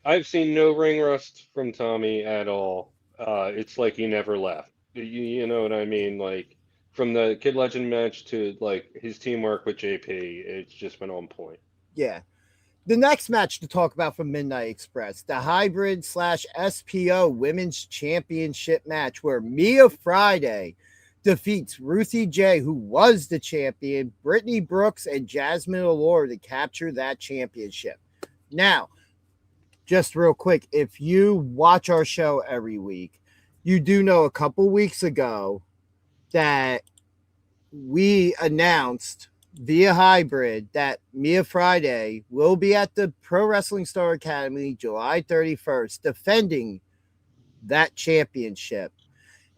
I've seen no ring rust from Tommy at all. It's like he never left. You know what I mean? Like from the Kid Legend match to like his teamwork with JP, it's just been on point. Yeah. The next match to talk about from Midnight Express, the hybrid / SPO Women's Championship match, where Mia Friday defeats Ruthie J, who was the champion, Brittany Brooks, and Jasmine Allure to capture that championship. Now, just real quick, if you watch our show every week, you do know a couple weeks ago that we announced via hybrid that Mia Friday will be at the Pro Wrestling Star Academy July 31st defending that championship.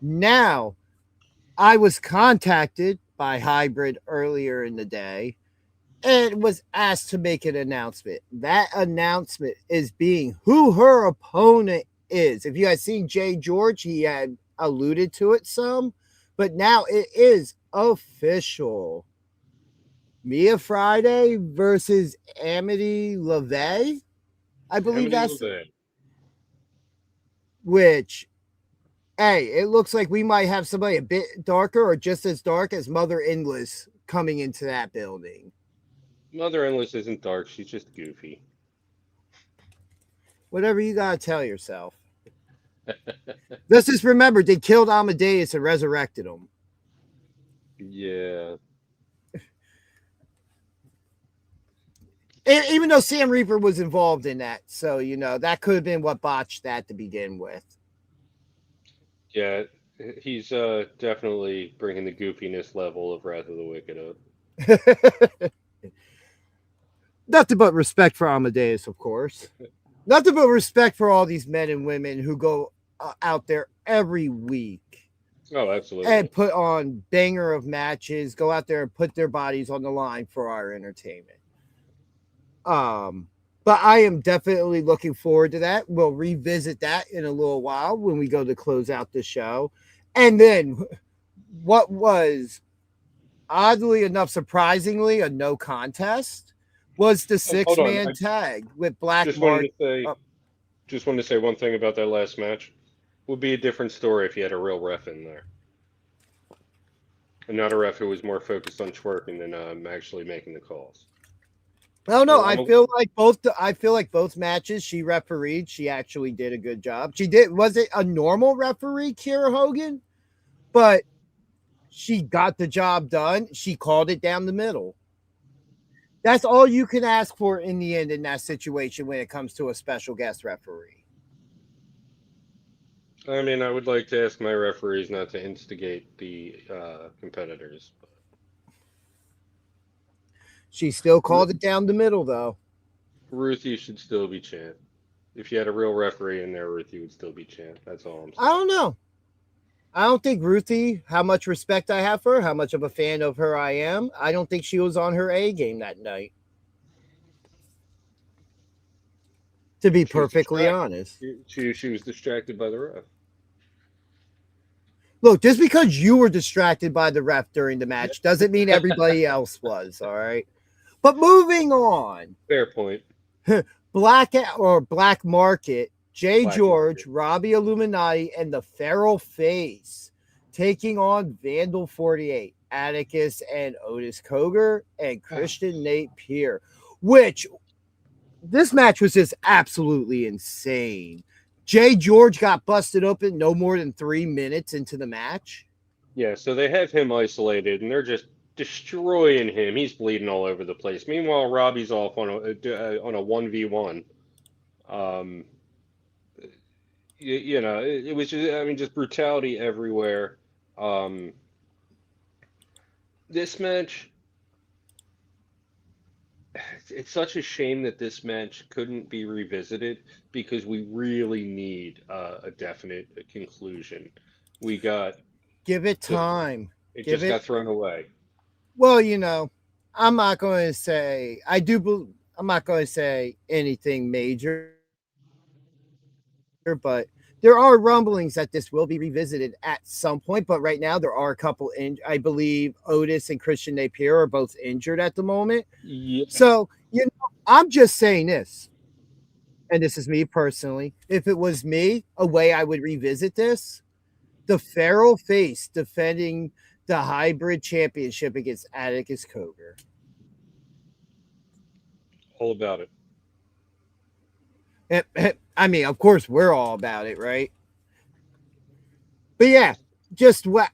Now, I was contacted by hybrid earlier in the day and was asked to make an announcement. That announcement is being who her opponent is. If you had seen Jay George, he had alluded to it some, but now it is official. Mia Friday versus Amity LeVay. I believe that's which, hey, it looks like we might have somebody a bit darker or just as dark as Mother Endless coming into that building. Mother Endless isn't dark. She's just goofy. Whatever you got to tell yourself. Let's just remember, they killed Amadeus and resurrected him. Yeah. Even though Sam Reaper was involved in that. So, that could have been what botched that to begin with. Yeah, he's definitely bringing the goofiness level of Wrath of the Wicked up. Nothing but respect for Amadeus, of course. Nothing but respect for all these men and women who go out there every week. Oh, absolutely. And put on banger of matches, go out there and put their bodies on the line for our entertainment. But I am definitely looking forward to that. We'll revisit that in a little while when we go to close out the show. And then what was oddly enough, surprisingly, a no contest was the Hold on. six-man tag with Black Just Mark. wanted to say, just wanted to say one thing about that last match. Would be a different story if you had a real ref in there, and not a ref who was more focused on twerking than actually making the calls. No, no, I feel like both matches she refereed, she actually did a good job. She did. Was it a normal referee, Kiera Hogan? But she got the job done. She called it down the middle. That's all you can ask for in the end in that situation when it comes to a special guest referee. I mean, I would like to ask my referees not to instigate the competitors. She still called it down the middle, though. Ruthie should still be champ. If you had a real referee in there, Ruthie would still be champ. That's all I'm saying. I don't know. I don't think Ruthie, how much respect I have for her, how much of a fan of her I am, I don't think she was on her A game that night. To be perfectly honest. She was distracted by the ref. Look, just because you were distracted by the ref during the match doesn't mean everybody else was, all right? But moving on. Fair point. Black Market, George, Robbie Illuminati, and the Feral Face taking on Vandal 48, Atticus and Otis Cogar, and Christian Nate Pierre, which this match was just absolutely insane. George got busted open no more than 3 minutes into the match. Yeah, so they have him isolated, and they're just destroying him. He's bleeding all over the place. Meanwhile, Robbie's off on a 1v1. You know, it was just, I mean, just brutality everywhere. This match, it's such a shame that this match couldn't be revisited because we really need a definite conclusion. We got give it time. It just got thrown away. Well, you know, I'm not going to say I'm not going to say anything major, but there are rumblings that this will be revisited at some point. But right now, there are a couple. I believe Otis and Christian Napier are both injured at the moment. Yeah. So, you know, I'm just saying this, and this is me personally. If it was me, a way I would revisit this, the Feral Face defending the hybrid championship against Atticus Cogar. All about it. I mean, of course, we're all about it, right? But yeah,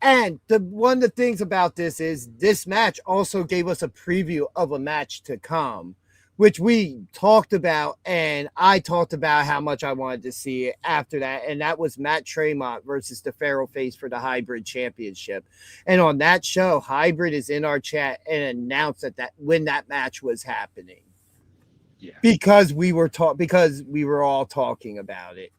and one of the things about this is this match also gave us a preview of a match to come, which we talked about, and I talked about how much I wanted to see it after that, and that was Matt Tremont versus the Feral Face for the Hybrid Championship. And on that show, Hybrid is in our chat and announced that when that match was happening. Yeah. Because we were all talking about it.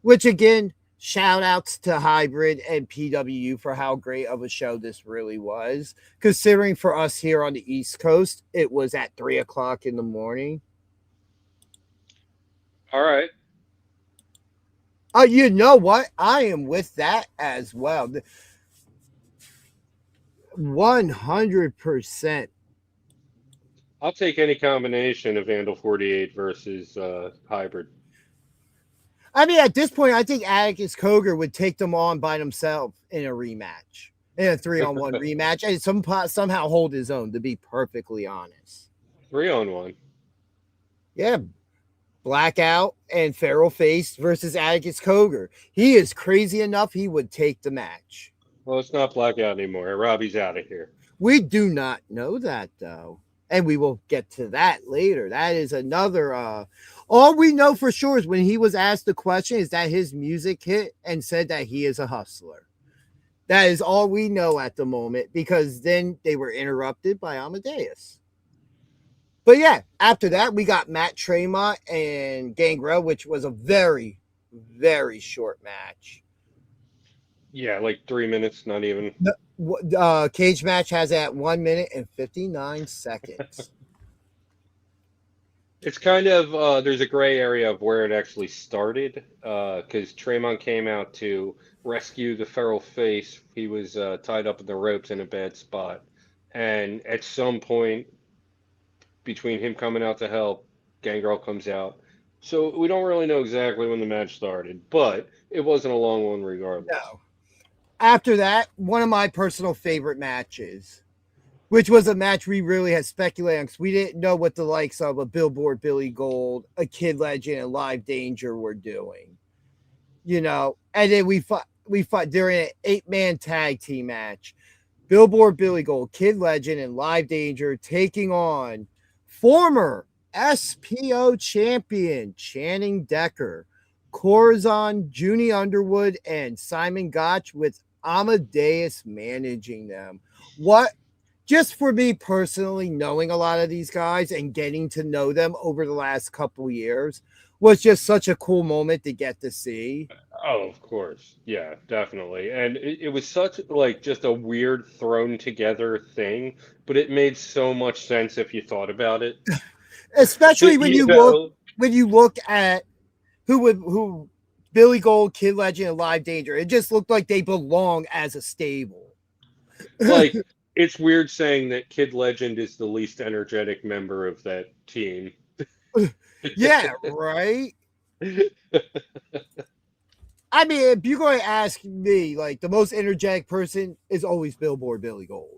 Which again, shout outs to Hybrid and PWU for how great of a show this really was. Considering for us here on the East Coast, it was at 3:00 in the morning. All right. You know what? I am with that as well. 100%. I'll take any combination of Vandal 48 versus Hybrid. I mean, at this point, I think Atticus Cogar would take them on by himself in a rematch, in a 3-on-1 rematch, and somehow hold his own, to be perfectly honest. 3-on-1? Yeah. Blackout and Feral Face versus Atticus Cogar. He is crazy enough, he would take the match. Well, it's not Blackout anymore. Robbie's out of here. We do not know that, though. And we will get to that later. That is another. All we know for sure is when he was asked the question is that his music hit and said that he is a hustler. That is all we know at the moment, because then they were interrupted by Amadeus. But yeah, after that, we got Matt Tremont and Gangrel, which was a very, very short match. Yeah, like 3 minutes, not even. Cage match has at 1 minute and 59 seconds. It's kind of there's a gray area of where it actually started because Tremont came out to rescue the feral face. He was tied up in the ropes in a bad spot, and at some point between him coming out to help, Gangrel comes out. So we don't really know exactly when the match started, but it wasn't a long one regardless. No. After that, one of my personal favorite matches, which was a match we really had speculated on because we didn't know what the likes of a Billboard Billy Gold, a Kid Legend, and Live Danger were doing. You know, and then we fought during an 8-man tag team match. Billboard Billy Gold, Kid Legend, and Live Danger taking on former SPO champion Channing Decker, Corazon, Junie Underwood, and Simon Gotch, with Amadeus managing them. What, just for me personally, knowing a lot of these guys and getting to know them over the last couple years was just such a cool moment to get to see. Oh, of course. Yeah, definitely. And it was such like just a weird thrown together thing, but it made so much sense if you thought about it. Especially when you know? look at who Billy Gold, Kid Legend, and Live Danger. It just looked like they belong as a stable. Like it's weird saying that Kid Legend is the least energetic member of that team. Yeah, right. I mean, if you're going to ask me, like the most energetic person is always Billboard Billy Gold.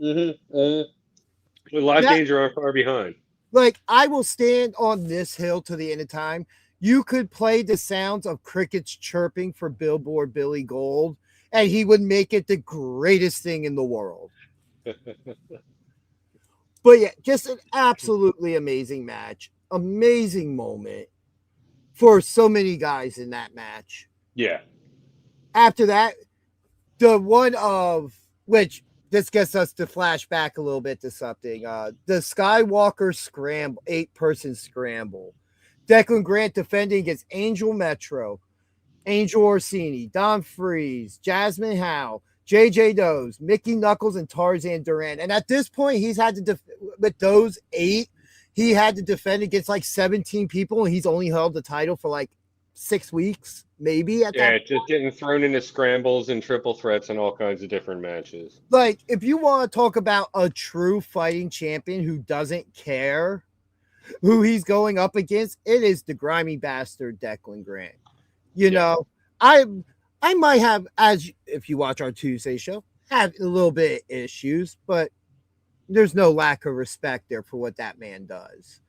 Live Danger are far behind. Like, I will stand on this hill to the end of time. You could play the sounds of crickets chirping for Billboard Billy Gold, and he would make it the greatest thing in the world. But yeah, just an absolutely amazing match. Amazing moment for so many guys in that match. Yeah. After that, the one of which this gets us to flash back a little bit to something. The Skywalker Scramble, 8-person scramble. Declan Grant defending against Angel Metro, Angel Orsini, Don Freeze, Jasmine Howe, JJ Does, Mickey Knuckles, and Tarzan Duran. And at this point, he's had to with those 8, he had to defend against like 17 people, and he's only held the title for like 6 weeks, maybe. Just getting thrown into scrambles and triple threats and all kinds of different matches. Like, if you want to talk about a true fighting champion who doesn't care who he's going up against, it is the grimy bastard Declan Grant. You know, I might have, as if you watch our Tuesday show, have a little bit of issues, but there's no lack of respect there for what that man does.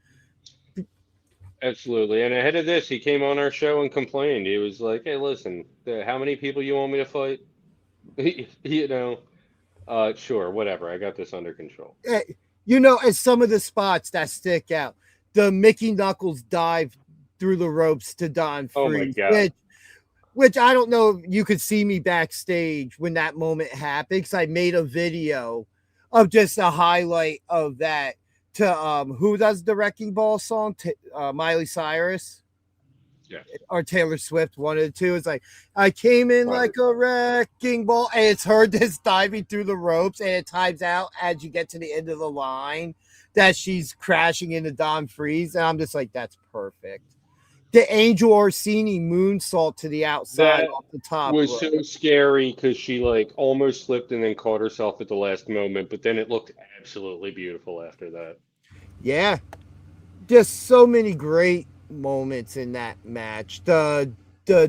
Absolutely. And ahead of this, he came on our show and complained. He was like, hey, listen, how many people you want me to fight? You know, sure, whatever. I got this under control. You know, as some of the spots that stick out, the Mickey Knuckles dive through the ropes to Don Freeze. Oh my God. Which I don't know if you could see me backstage when that moment happened, because I made a video of just a highlight of that to who does the Wrecking Ball song? Miley Cyrus? Yeah. Or Taylor Swift, one of the two. It's like, I came in like a wrecking ball, and it's her just diving through the ropes, and it times out as you get to the end of the line that she's crashing into Don Freeze, and I'm just like, that's perfect. The Angel Orsini moonsault to the outside That off the top was rope. so scary because she like almost slipped and then caught herself at the last moment, but then it looked absolutely beautiful after that. Yeah. Just so many great moments in that match. The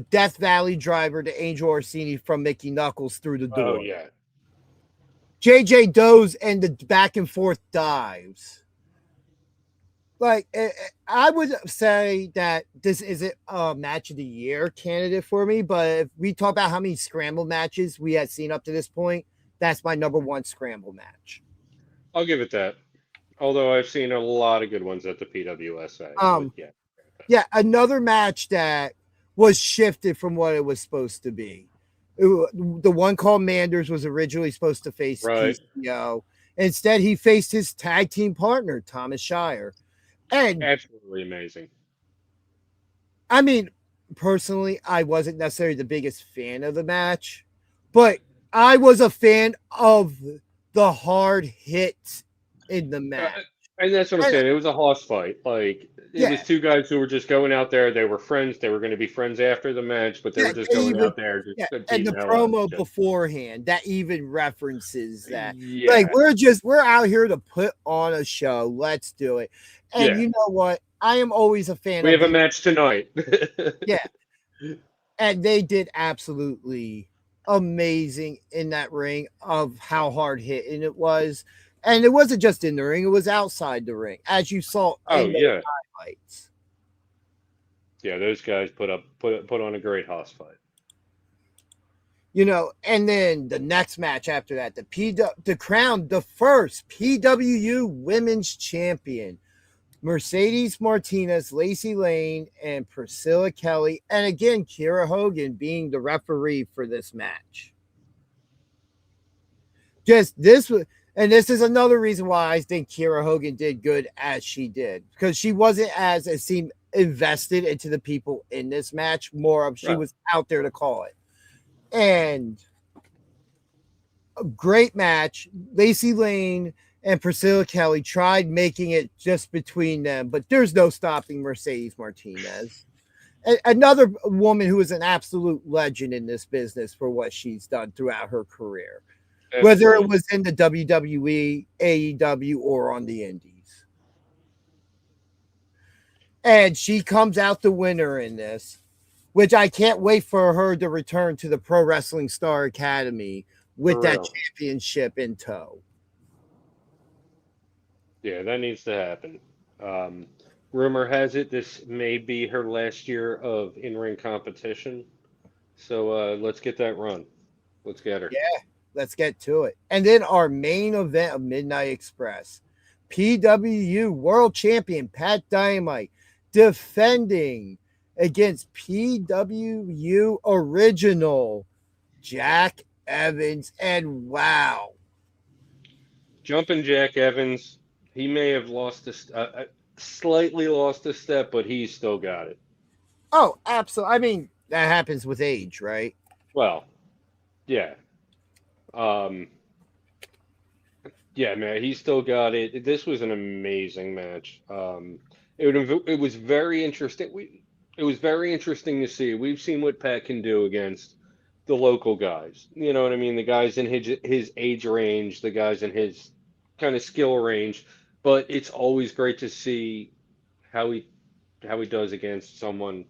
Death Valley driver to Angel Orsini from Mickey Knuckles through the door. Oh, yeah. JJ Does and the back and forth dives. Like, I would say that this isn't a match of the year candidate for me, but if we talk about how many scramble matches we had seen up to this point, that's my number 1 scramble match. I'll give it that. Although I've seen a lot of good ones at the PWSA. Yeah. Yeah, another match that was shifted from what it was supposed to be. The one called Manders was originally supposed to face TCO. Instead, he faced his tag team partner, Thomas Shire. And absolutely amazing. I mean, personally, I wasn't necessarily the biggest fan of the match, but I was a fan of the hard hits in the match. And that's what I'm saying. It was a hoss fight. Like, It was two guys who were just going out there. They were friends. They were going to be friends after the match, but they were just going out there just and beating the the hell out of promo each other. beforehand that even references that. Yeah. Like we're out here to put on a show. Let's do it. And you know what? I am always a fan We of have a match tonight. Yeah. And they did absolutely amazing in that ring of how hard hitting it was. And it wasn't just in the ring, it was outside the ring, as you saw in the highlights. Yeah, those guys put on a great house fight. You know, and then the next match after that, the crown, the first PWU Women's Champion, Mercedes Martinez, Lacey Lane, and Priscilla Kelly, and again Kiera Hogan being the referee for this match. Just this was, and this is another reason why I think Kiera Hogan did good as she did, because she wasn't, as it seemed, invested into the people in this match. More of she was out there to call it. And a great match. Lacey Lane and Priscilla Kelly tried making it just between them, but there's no stopping Mercedes Martinez. Another woman who is an absolute legend in this business for what she's done throughout her career, whether it was in the WWE, AEW, or on the Indies. And she comes out the winner in this, which I can't wait for her to return to the Pro Wrestling Star Academy with that championship in tow. Yeah, that needs to happen. Rumor has it this may be her last year of in-ring competition. So let's get that run. Let's get her. Yeah, let's get to it. And then our main event of Midnight Express, PWU World Champion Pat Dynamite defending against PWU Original Jack Evans. And wow. Jumping Jack Evans, he may have slightly lost a step, but he's still got it. Oh, absolutely. I mean, that happens with age, right? Well, yeah. Yeah, man, he still got it. This was an amazing match. It was very interesting. It was very interesting to see. We've seen what Pat can do against the local guys. You know what I mean? The guys in his age range, the guys in his kind of skill range. But it's always great to see how he does against someone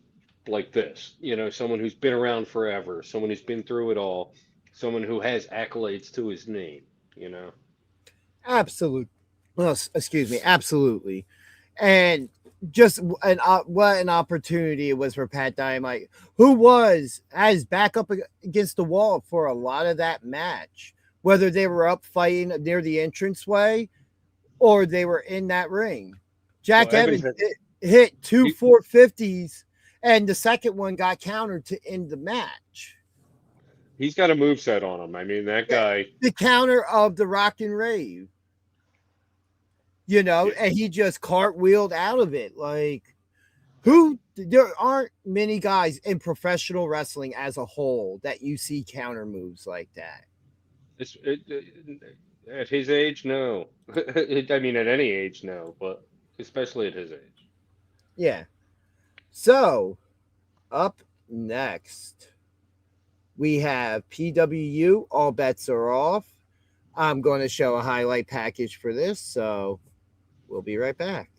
like this. You know, someone who's been around forever, someone who's been through it all, someone who has accolades to his name. You know. Absolutely. Well, excuse me. Absolutely. And just what an opportunity it was for Pat Dynamite, who was as back up against the wall for a lot of that match, whether they were up fighting near the entranceway or they were in that ring. Jack Evans hit two 450s, and the second one got countered to end the match. He's got a moveset on him. I mean, that guy. The counter of the Rock and Rave. You know, and he just cartwheeled out of it. Like, there aren't many guys in professional wrestling as a whole that you see counter moves like that. At his age, no. I mean, at any age, no, but especially at his age. Yeah. So, up next, we have PWU. All bets are off. I'm going to show a highlight package for this, so we'll be right back.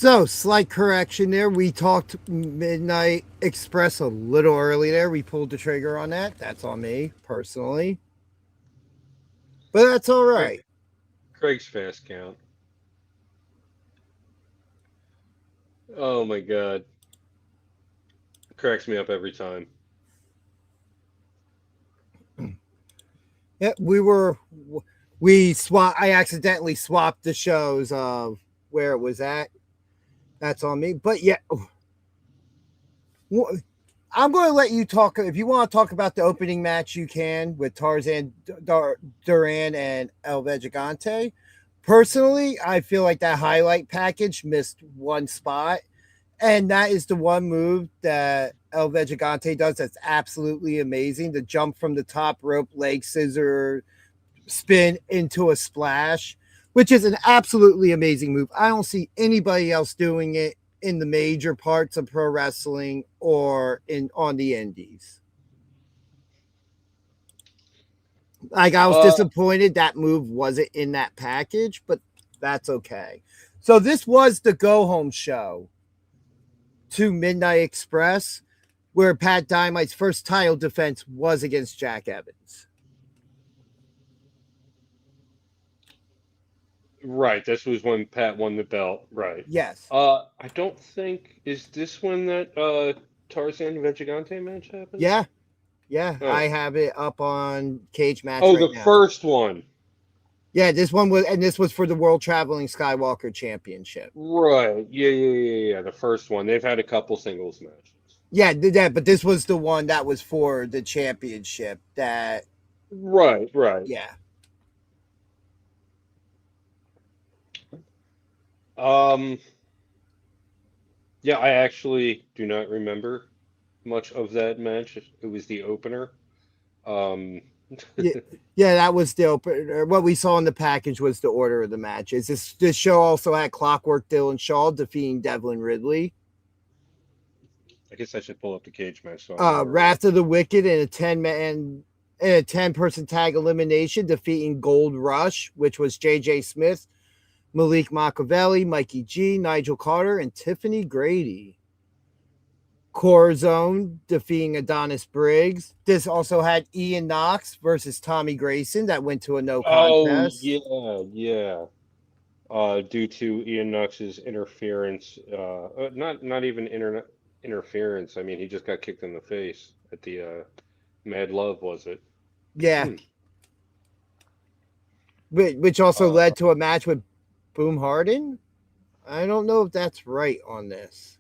So, slight correction there. We talked Midnight Express a little early there. We pulled the trigger on that. That's on me, personally. But that's all right. Craig's fast count. Oh my god. It cracks me up every time. Yeah, I accidentally swapped the shows of where it was at. That's on me. But yeah, I'm going to let you talk. If you want to talk about the opening match, you can with Tarzan Duran and El Vegigante. Personally, I feel like that highlight package missed one spot. And that is the one move that El Vegigante does that's absolutely amazing. The jump from the top rope, leg scissor, spin into a splash, which is an absolutely amazing move. I don't see anybody else doing it in the major parts of pro wrestling or on the indies. Like, I was disappointed that move wasn't in that package, but that's okay. So this was the go-home show to Midnight Express, where Pat Dynamite's first title defense was against Jack Evans. Right, this was when Pat won the belt. Right. Yes. I don't think, is this when that Tarzan Vegigante match happened? Yeah. Yeah, Oh. I have it up on Cage Match. Oh, right the now. first one. Yeah, this was for the World Traveling Skywalker Championship. Right. Yeah. The first one. They've had a couple singles matches. Yeah, but this was the one that was for the championship. That. Right. Yeah. Yeah, I actually do not remember much of that match. It was the opener. Yeah, that was the opener. What we saw in the package was the order of the matches. This show also had Clockwork Dylan Shaw defeating Devlin Ridley. I guess I should pull up the cage match. Wrath of the Wicked in a 10-person tag elimination, defeating Gold Rush, which was JJ Smith, Malik Machiavelli, Mikey G, Nigel Carter, and Tiffany Grady. Corazon defeating Adonis Briggs. This also had Ian Knox versus Tommy Grayson that went to a no contest. Oh, yeah. Due to Ian Knox's interference, not even interference. I mean, he just got kicked in the face at the Mad Love, was it? Yeah. Which also led to a match with Boom Harden. I don't know if that's right on this.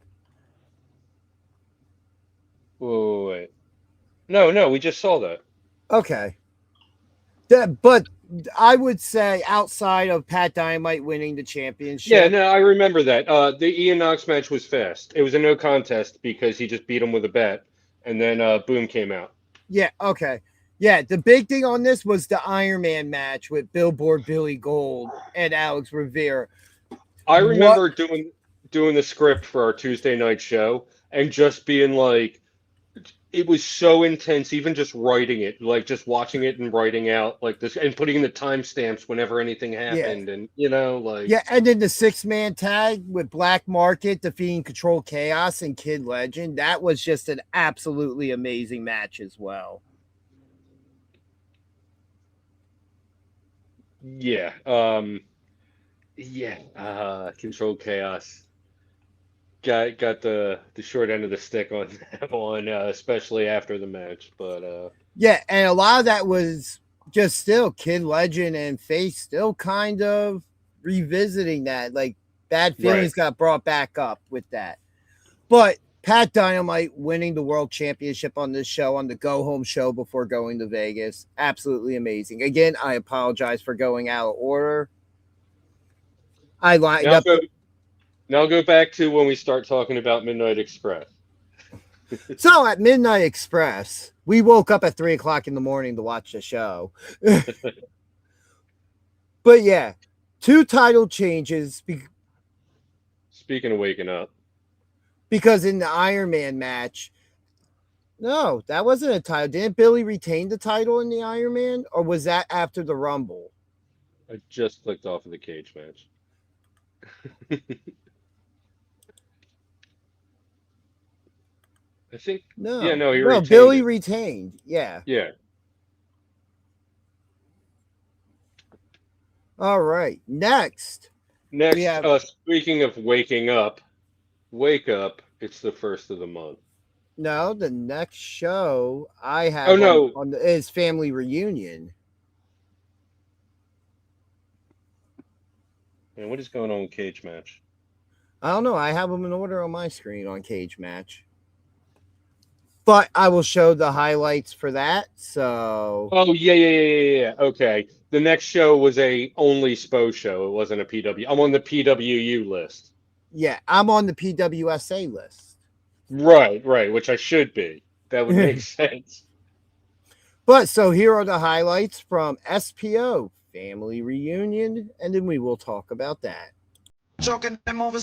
Wait. No, we just saw that. Okay. But I would say outside of Pat Dynamite winning the championship. Yeah, no, I remember that. The Ian Knox match was fast. It was a no contest because he just beat him with a bat, and then Boom came out. Yeah, okay. Yeah, the big thing on this was the Iron Man match with Billboard Billy Gold and Alex Rivera. I remember doing the script for our Tuesday night show and just being like, it was so intense, even just writing it, like just watching it and writing out like this and putting in the timestamps whenever anything happened. Yeah. And, Yeah, and then the 6-man tag with Black Market defeating Control Chaos and Kid Legend. That was just an absolutely amazing match as well. Yeah. Control Chaos. Got the short end of the stick on that one, especially after the match. But yeah, and a lot of that was just still Kid Legend and Face still kind of revisiting that. Like bad feelings got brought back up with that. But Pat Dynamite winning the world championship on this show, on the go home show before going to Vegas, absolutely amazing. Again, I apologize for going out of order. I lined up. Now go back to when we start talking about Midnight Express. So at Midnight Express, we woke up at 3:00 in the morning to watch the show. But yeah, 2 title changes. Speaking of waking up. Because in the Iron Man match, no, that wasn't a title. Didn't Billy retain the title in the Iron Man? Or was that after the Rumble? I just clicked off of the cage match. I think. No. Yeah, no, he No, retained Billy it. retained. Yeah. Yeah. All right. Next, we Next, have speaking of waking up, wake up. It's the first of the month. no. The next show I Oh have no. is Family Reunion. Man, what is going on with Cage Match? I don't know. I have them in order on my screen on Cage Match. But I will show the highlights for that. So Oh yeah. Okay. The next show was a only SPO show. It wasn't a PW. I'm on the PWU list. yeah, I'm on the PWSA list. Right, which I should be. That would make sense. But so here are the highlights from SPO Family Reunion, and then we will talk about that. Choking them over.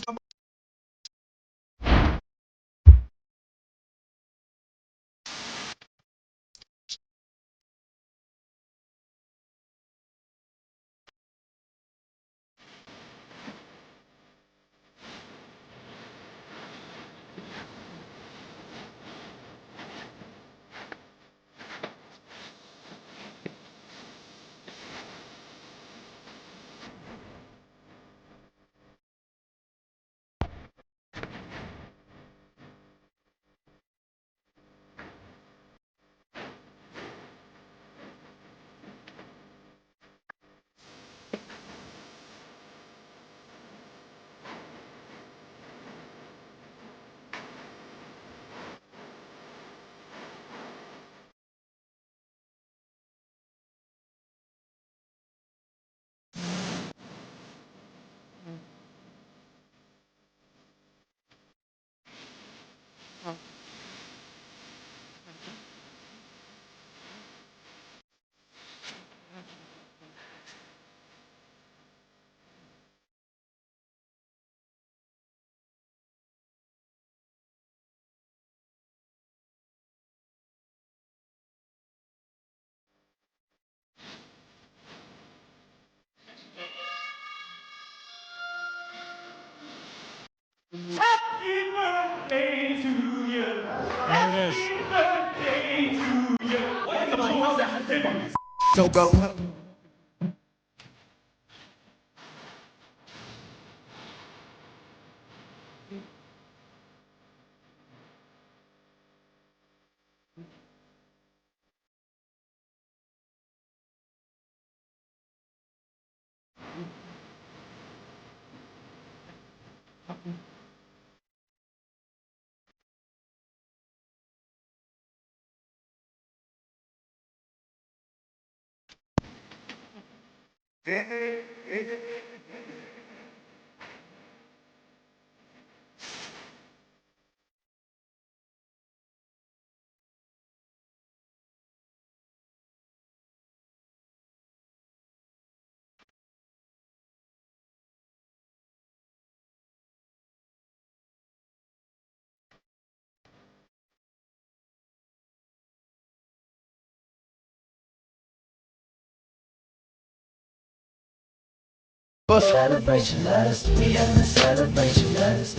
Happy birthday to you. Happy birthday to you. So go. Celebration, let us be in the celebration, let us.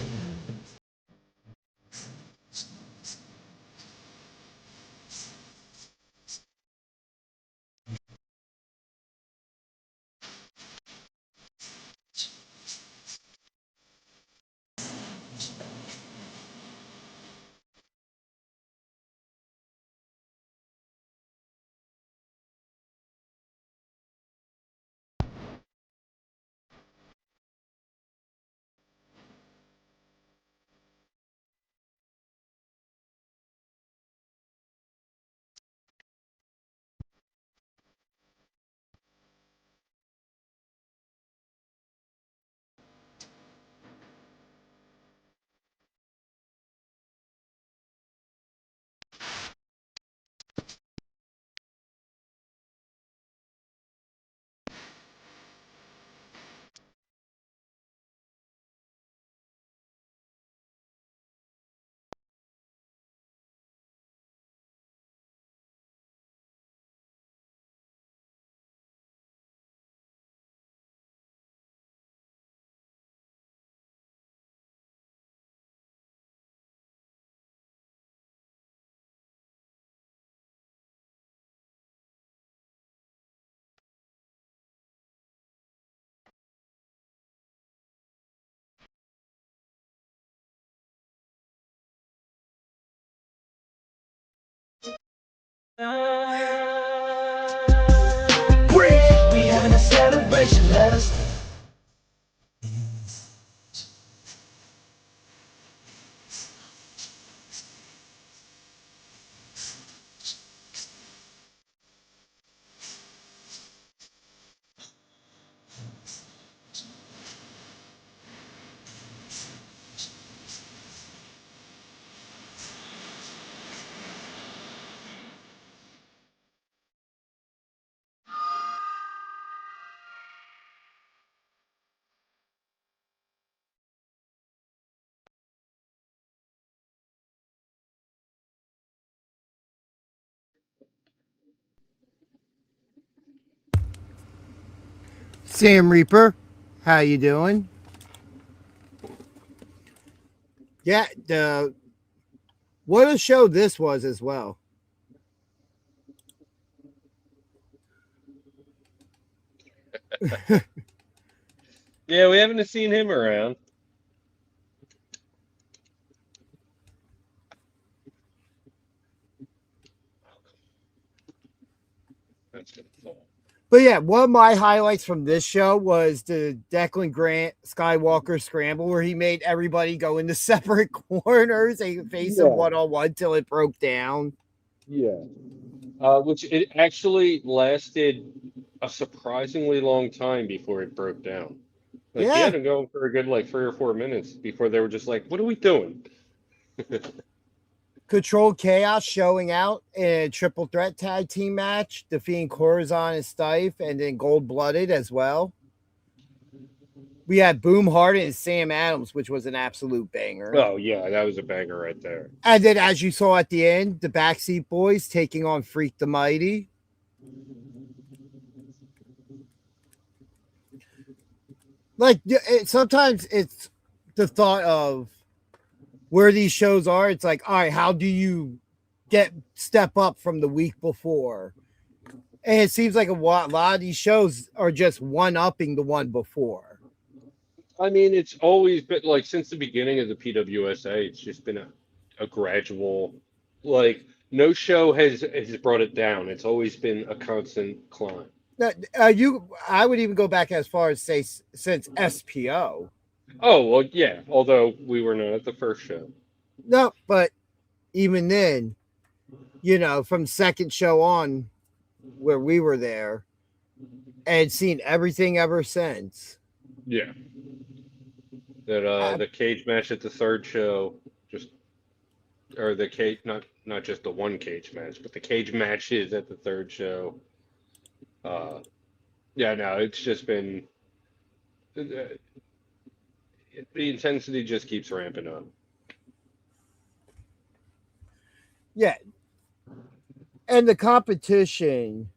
We having a celebration, let us. Sam Reaper, how you doing? Yeah, what a show this was as well. Yeah, we haven't seen him around. That's gonna fall. But yeah, one of my highlights from this show was the Declan Grant Skywalker scramble where he made everybody go into separate corners and face them one-on-one till it broke down. Yeah. Which it actually lasted a surprisingly long time before it broke down. Like he Yeah. had him going for a good like 3 or 4 minutes before they were just like, "What are we doing?" Controlled Chaos showing out in a triple threat tag team match, defeating Corazon and Stife, and then Gold Blooded as well. We had Boom Harden and Sam Adams, which was an absolute banger. Oh yeah, that was a banger right there. And then, as you saw at the end, the Backseat Boys taking on Freak the Mighty. Like, sometimes it's the thought of where these shows are. It's like, all right, how do you step up from the week before? And it seems like a lot of these shows are just one-upping the one before. I mean, it's always been like since the beginning of the PWSA, it's just been a gradual, like no show has brought it down. It's always been a constant climb. I would even go back as far as say since SPO. Oh well, yeah. Although we were not at the first show. No, but even then, from second show on, where we were there, and seen everything ever since. Yeah. That the cage match at the third show, or the cage, not just the one cage match, but the cage matches at the third show. Yeah, no, it's just been the intensity just keeps ramping up. Yeah. And the competition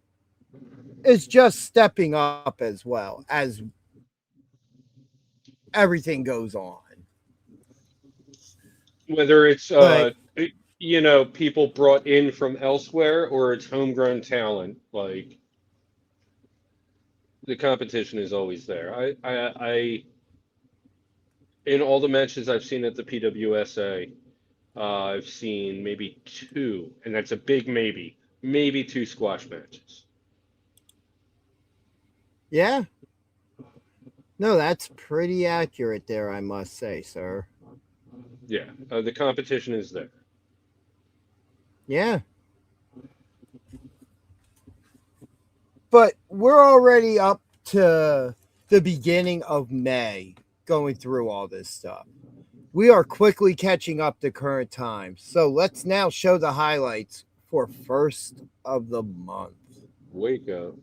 is just stepping up as well as everything goes on. Whether it's Like, people brought in from elsewhere or it's homegrown talent, like the competition is always there. I in all the matches I've seen at the PWSA, I've seen maybe two, and that's a big maybe two squash matches. yeah. No, that's pretty accurate there, I must say, sir. Yeah, the competition is there. Yeah. But we're already up to the beginning of May going through all this stuff. We are quickly catching up to current times. So let's now show the highlights for first of the month. Wake up.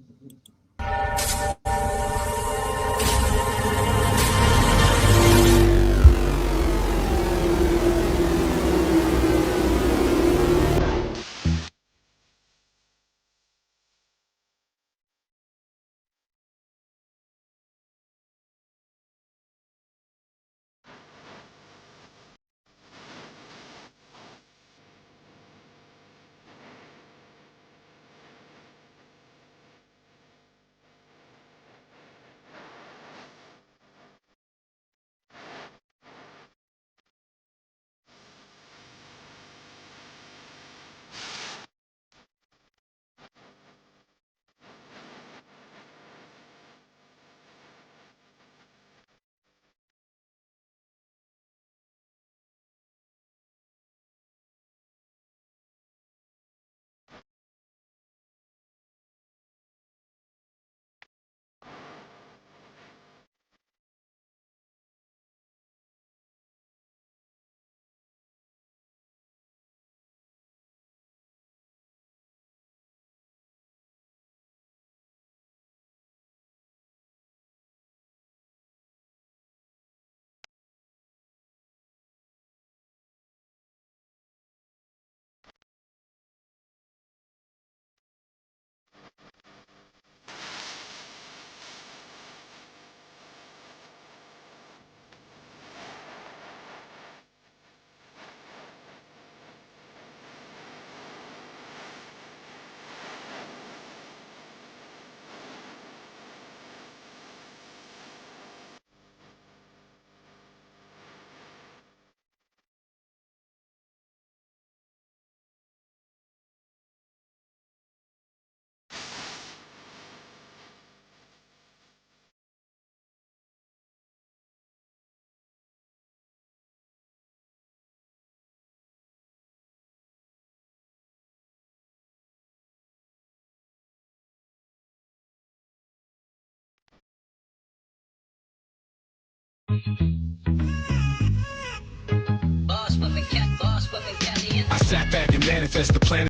I sat back and manifest the plan.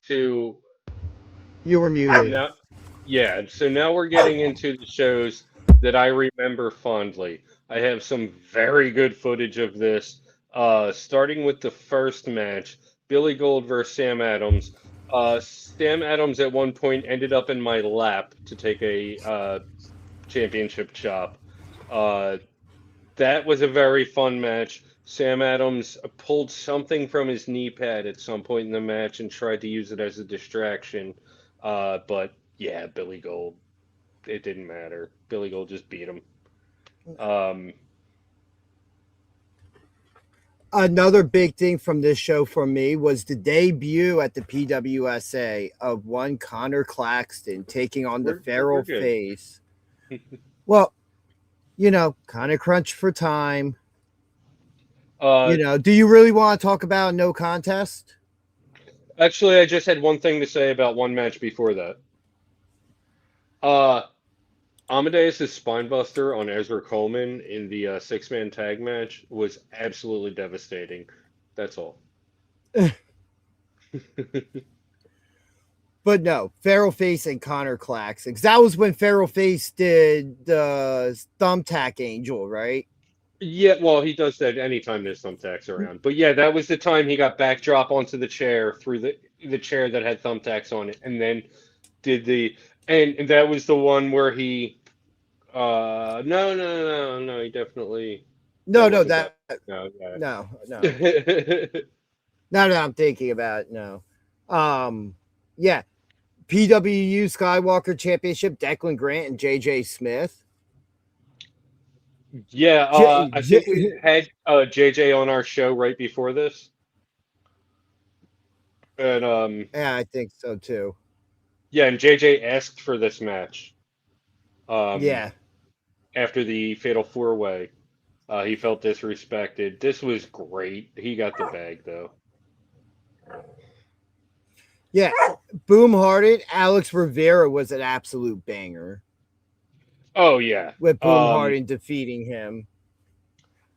To You were muted. now, yeah. So now we're getting into the shows that I remember fondly. I have some very good footage of this. Starting with the first match, Billy Gold versus Sam Adams. Sam Adams at one point ended up in my lap to take a championship chop. Uh, that was a very fun match. Sam Adams pulled something from his knee pad at some point in the match and tried to use it as a distraction. But yeah, Billy Gold, it didn't matter. Billy Gold just beat him. Another big thing from this show for me was the debut at the PWSA of one Connor Claxton taking on the We're feral good. face. Well, you know, kind of crunch for time. You know, do you really want to talk about no contest? Actually, I just had one thing to say about one match before that. Amadeus' spinebuster on Ezra Coleman in the six-man tag match was absolutely devastating. That's all. But no, Feral Face and Connor Claxton. That was when Feral Face did the Thumbtack Angel, right? Yeah, well, he does that anytime there's thumbtacks around. But yeah, that was the time he got backdrop onto the chair through the chair that had thumbtacks on it, and then did the and that was the one where he no, he definitely No, wasn't that no, yeah. no. Now that I'm thinking about it, no. Yeah. PWU Skywalker Championship, Declan Grant and JJ Smith. Yeah, I think we had JJ on our show right before this. And yeah, I think so too. yeah, and JJ asked for this match. Yeah. After the Fatal Four Way. He felt disrespected. This was great. He got the bag though. Yeah. Boom Hearted, Alex Rivera was an absolute banger. Oh yeah. With Boom Hearted defeating him.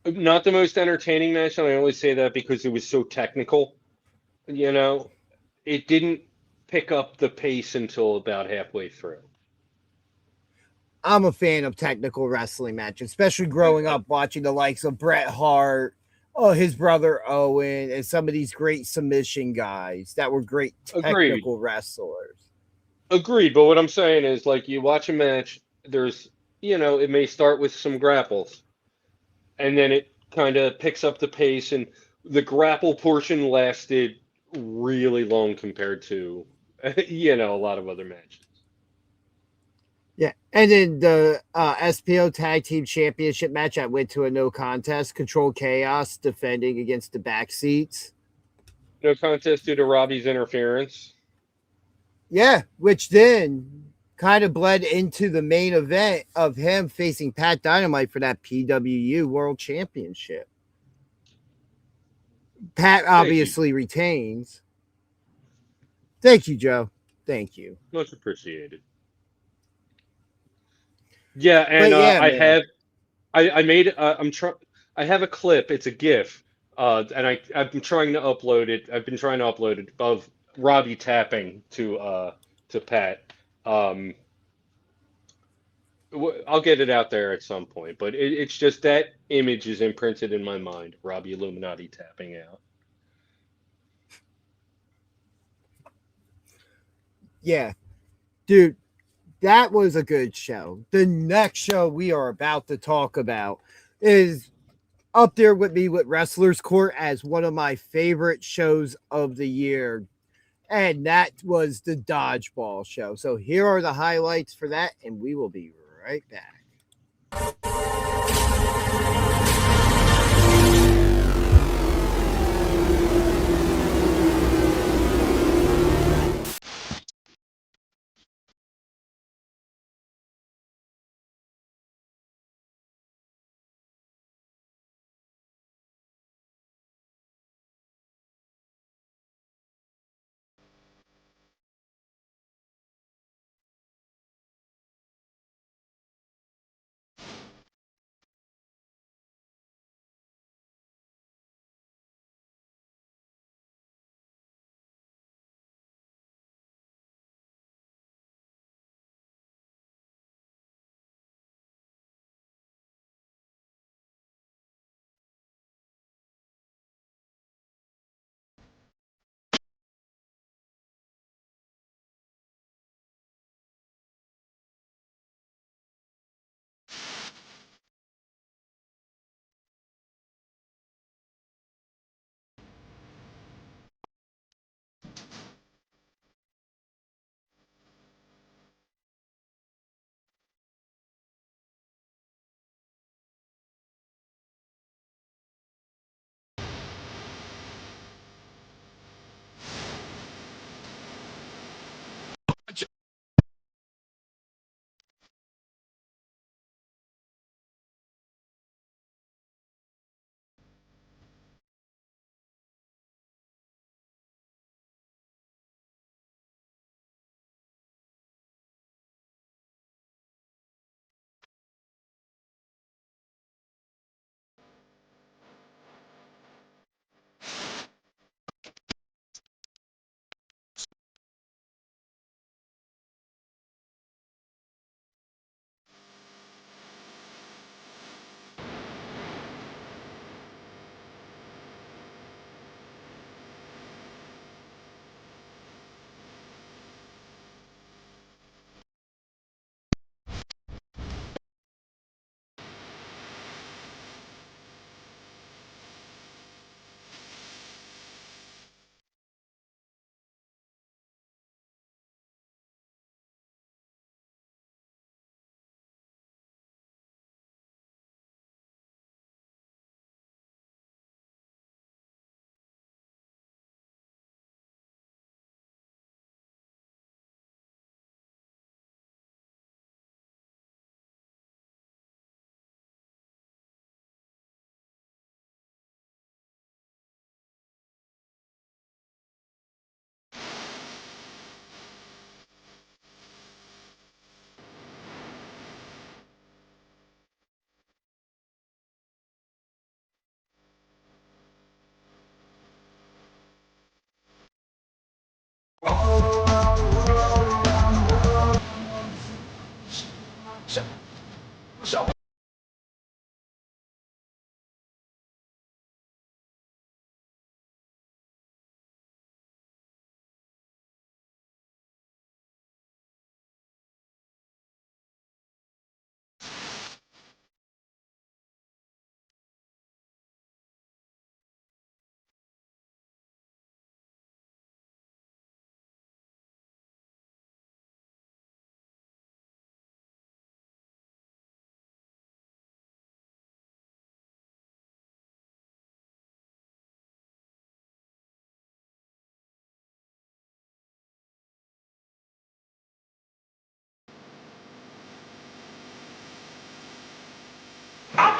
Not the most entertaining match, and I only say that because it was so technical. You know, it didn't pick up the pace until about halfway through. I'm a fan of technical wrestling matches, especially growing up watching the likes of Bret Hart, his brother Owen, and some of these great submission guys that were great technical wrestlers. Agreed, but what I'm saying is, like, you watch a match, there's, it may start with some grapples, and then it kind of picks up the pace, and the grapple portion lasted really long compared to, a lot of other matches. Yeah, and then the SPO Tag Team Championship match, I went to a no contest. Control Chaos defending against the Backseats. No contest due to Robbie's interference. Yeah, which then kind of bled into the main event of him facing Pat Dynamite for that PWU World Championship. Pat obviously retains. Thank you, Joe. Thank you. Much appreciated. Yeah, and But yeah, I man. have, I made, I have a clip. It's a GIF, and I've been trying to upload it. I've been trying to upload it of Robbie tapping to Pat. Um, I'll get it out there at some point, but it's just that image is imprinted in my mind. Robbie Illuminati tapping out. Yeah, dude, that was a good show. The next show we are about to talk about is up there with me with Wrestler's Court as one of my favorite shows of the year. And that was the Dodgeball show. So here are the highlights for that, and we will be right back.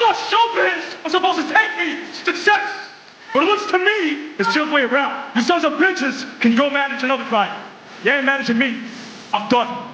thought showbiz was supposed to take me to success. But it looks to me, it's the other way around. You sons of bitches can go manage another fight. You ain't managing me. I'm done.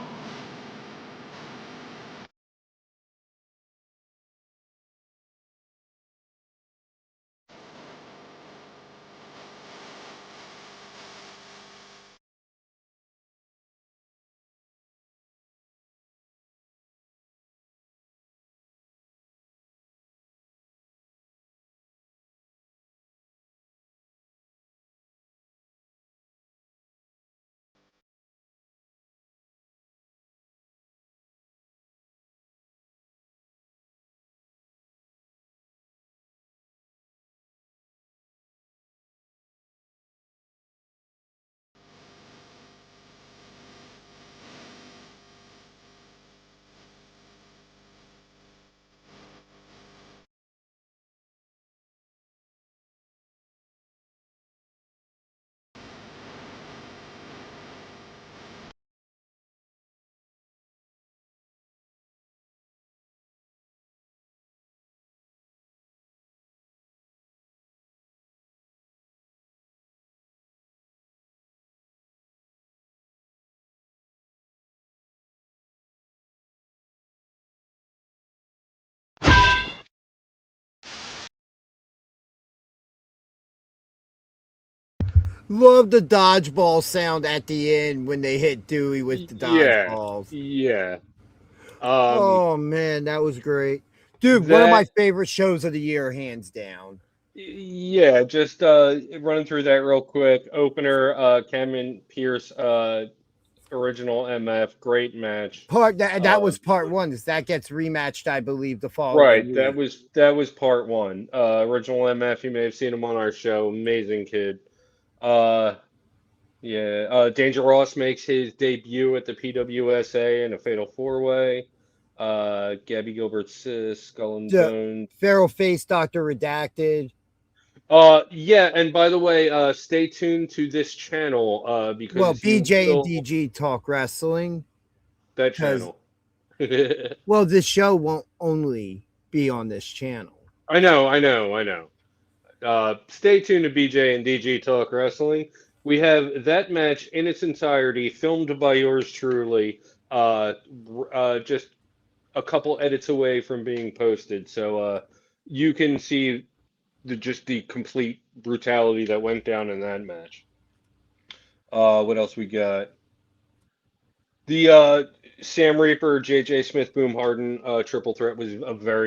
Love the dodgeball sound at the end when they hit Dewey with the Yeah, dodgeballs. yeah. Oh man, that was great, dude. One of my That favorite shows of the year, hands down. Yeah, just running through that real quick. Opener, Cameron Pierce, original MF, great match. That Uh, was part one. That gets rematched, I believe, the following right, week. that was part one. Original MF, you may have seen him on our show. Amazing kid. Uh, yeah, Danger Ross makes his debut at the PWSA in a Fatal Four Way. Gabby Gilbert's Skull and The Bones. Feral Face Doctor Redacted. Yeah, and by the way, stay tuned to this channel Well, because you BJ and will DG talk wrestling. that Because channel. this show won't only be on this channel. I know. Stay tuned to BJ and DG Talk Wrestling. We have that match in its entirety, filmed by yours truly. Just a couple edits away from being posted, so you can see just the complete brutality that went down in that match. What else we got? The Sam Reaper, JJ Smith, Boom Harden triple threat was a very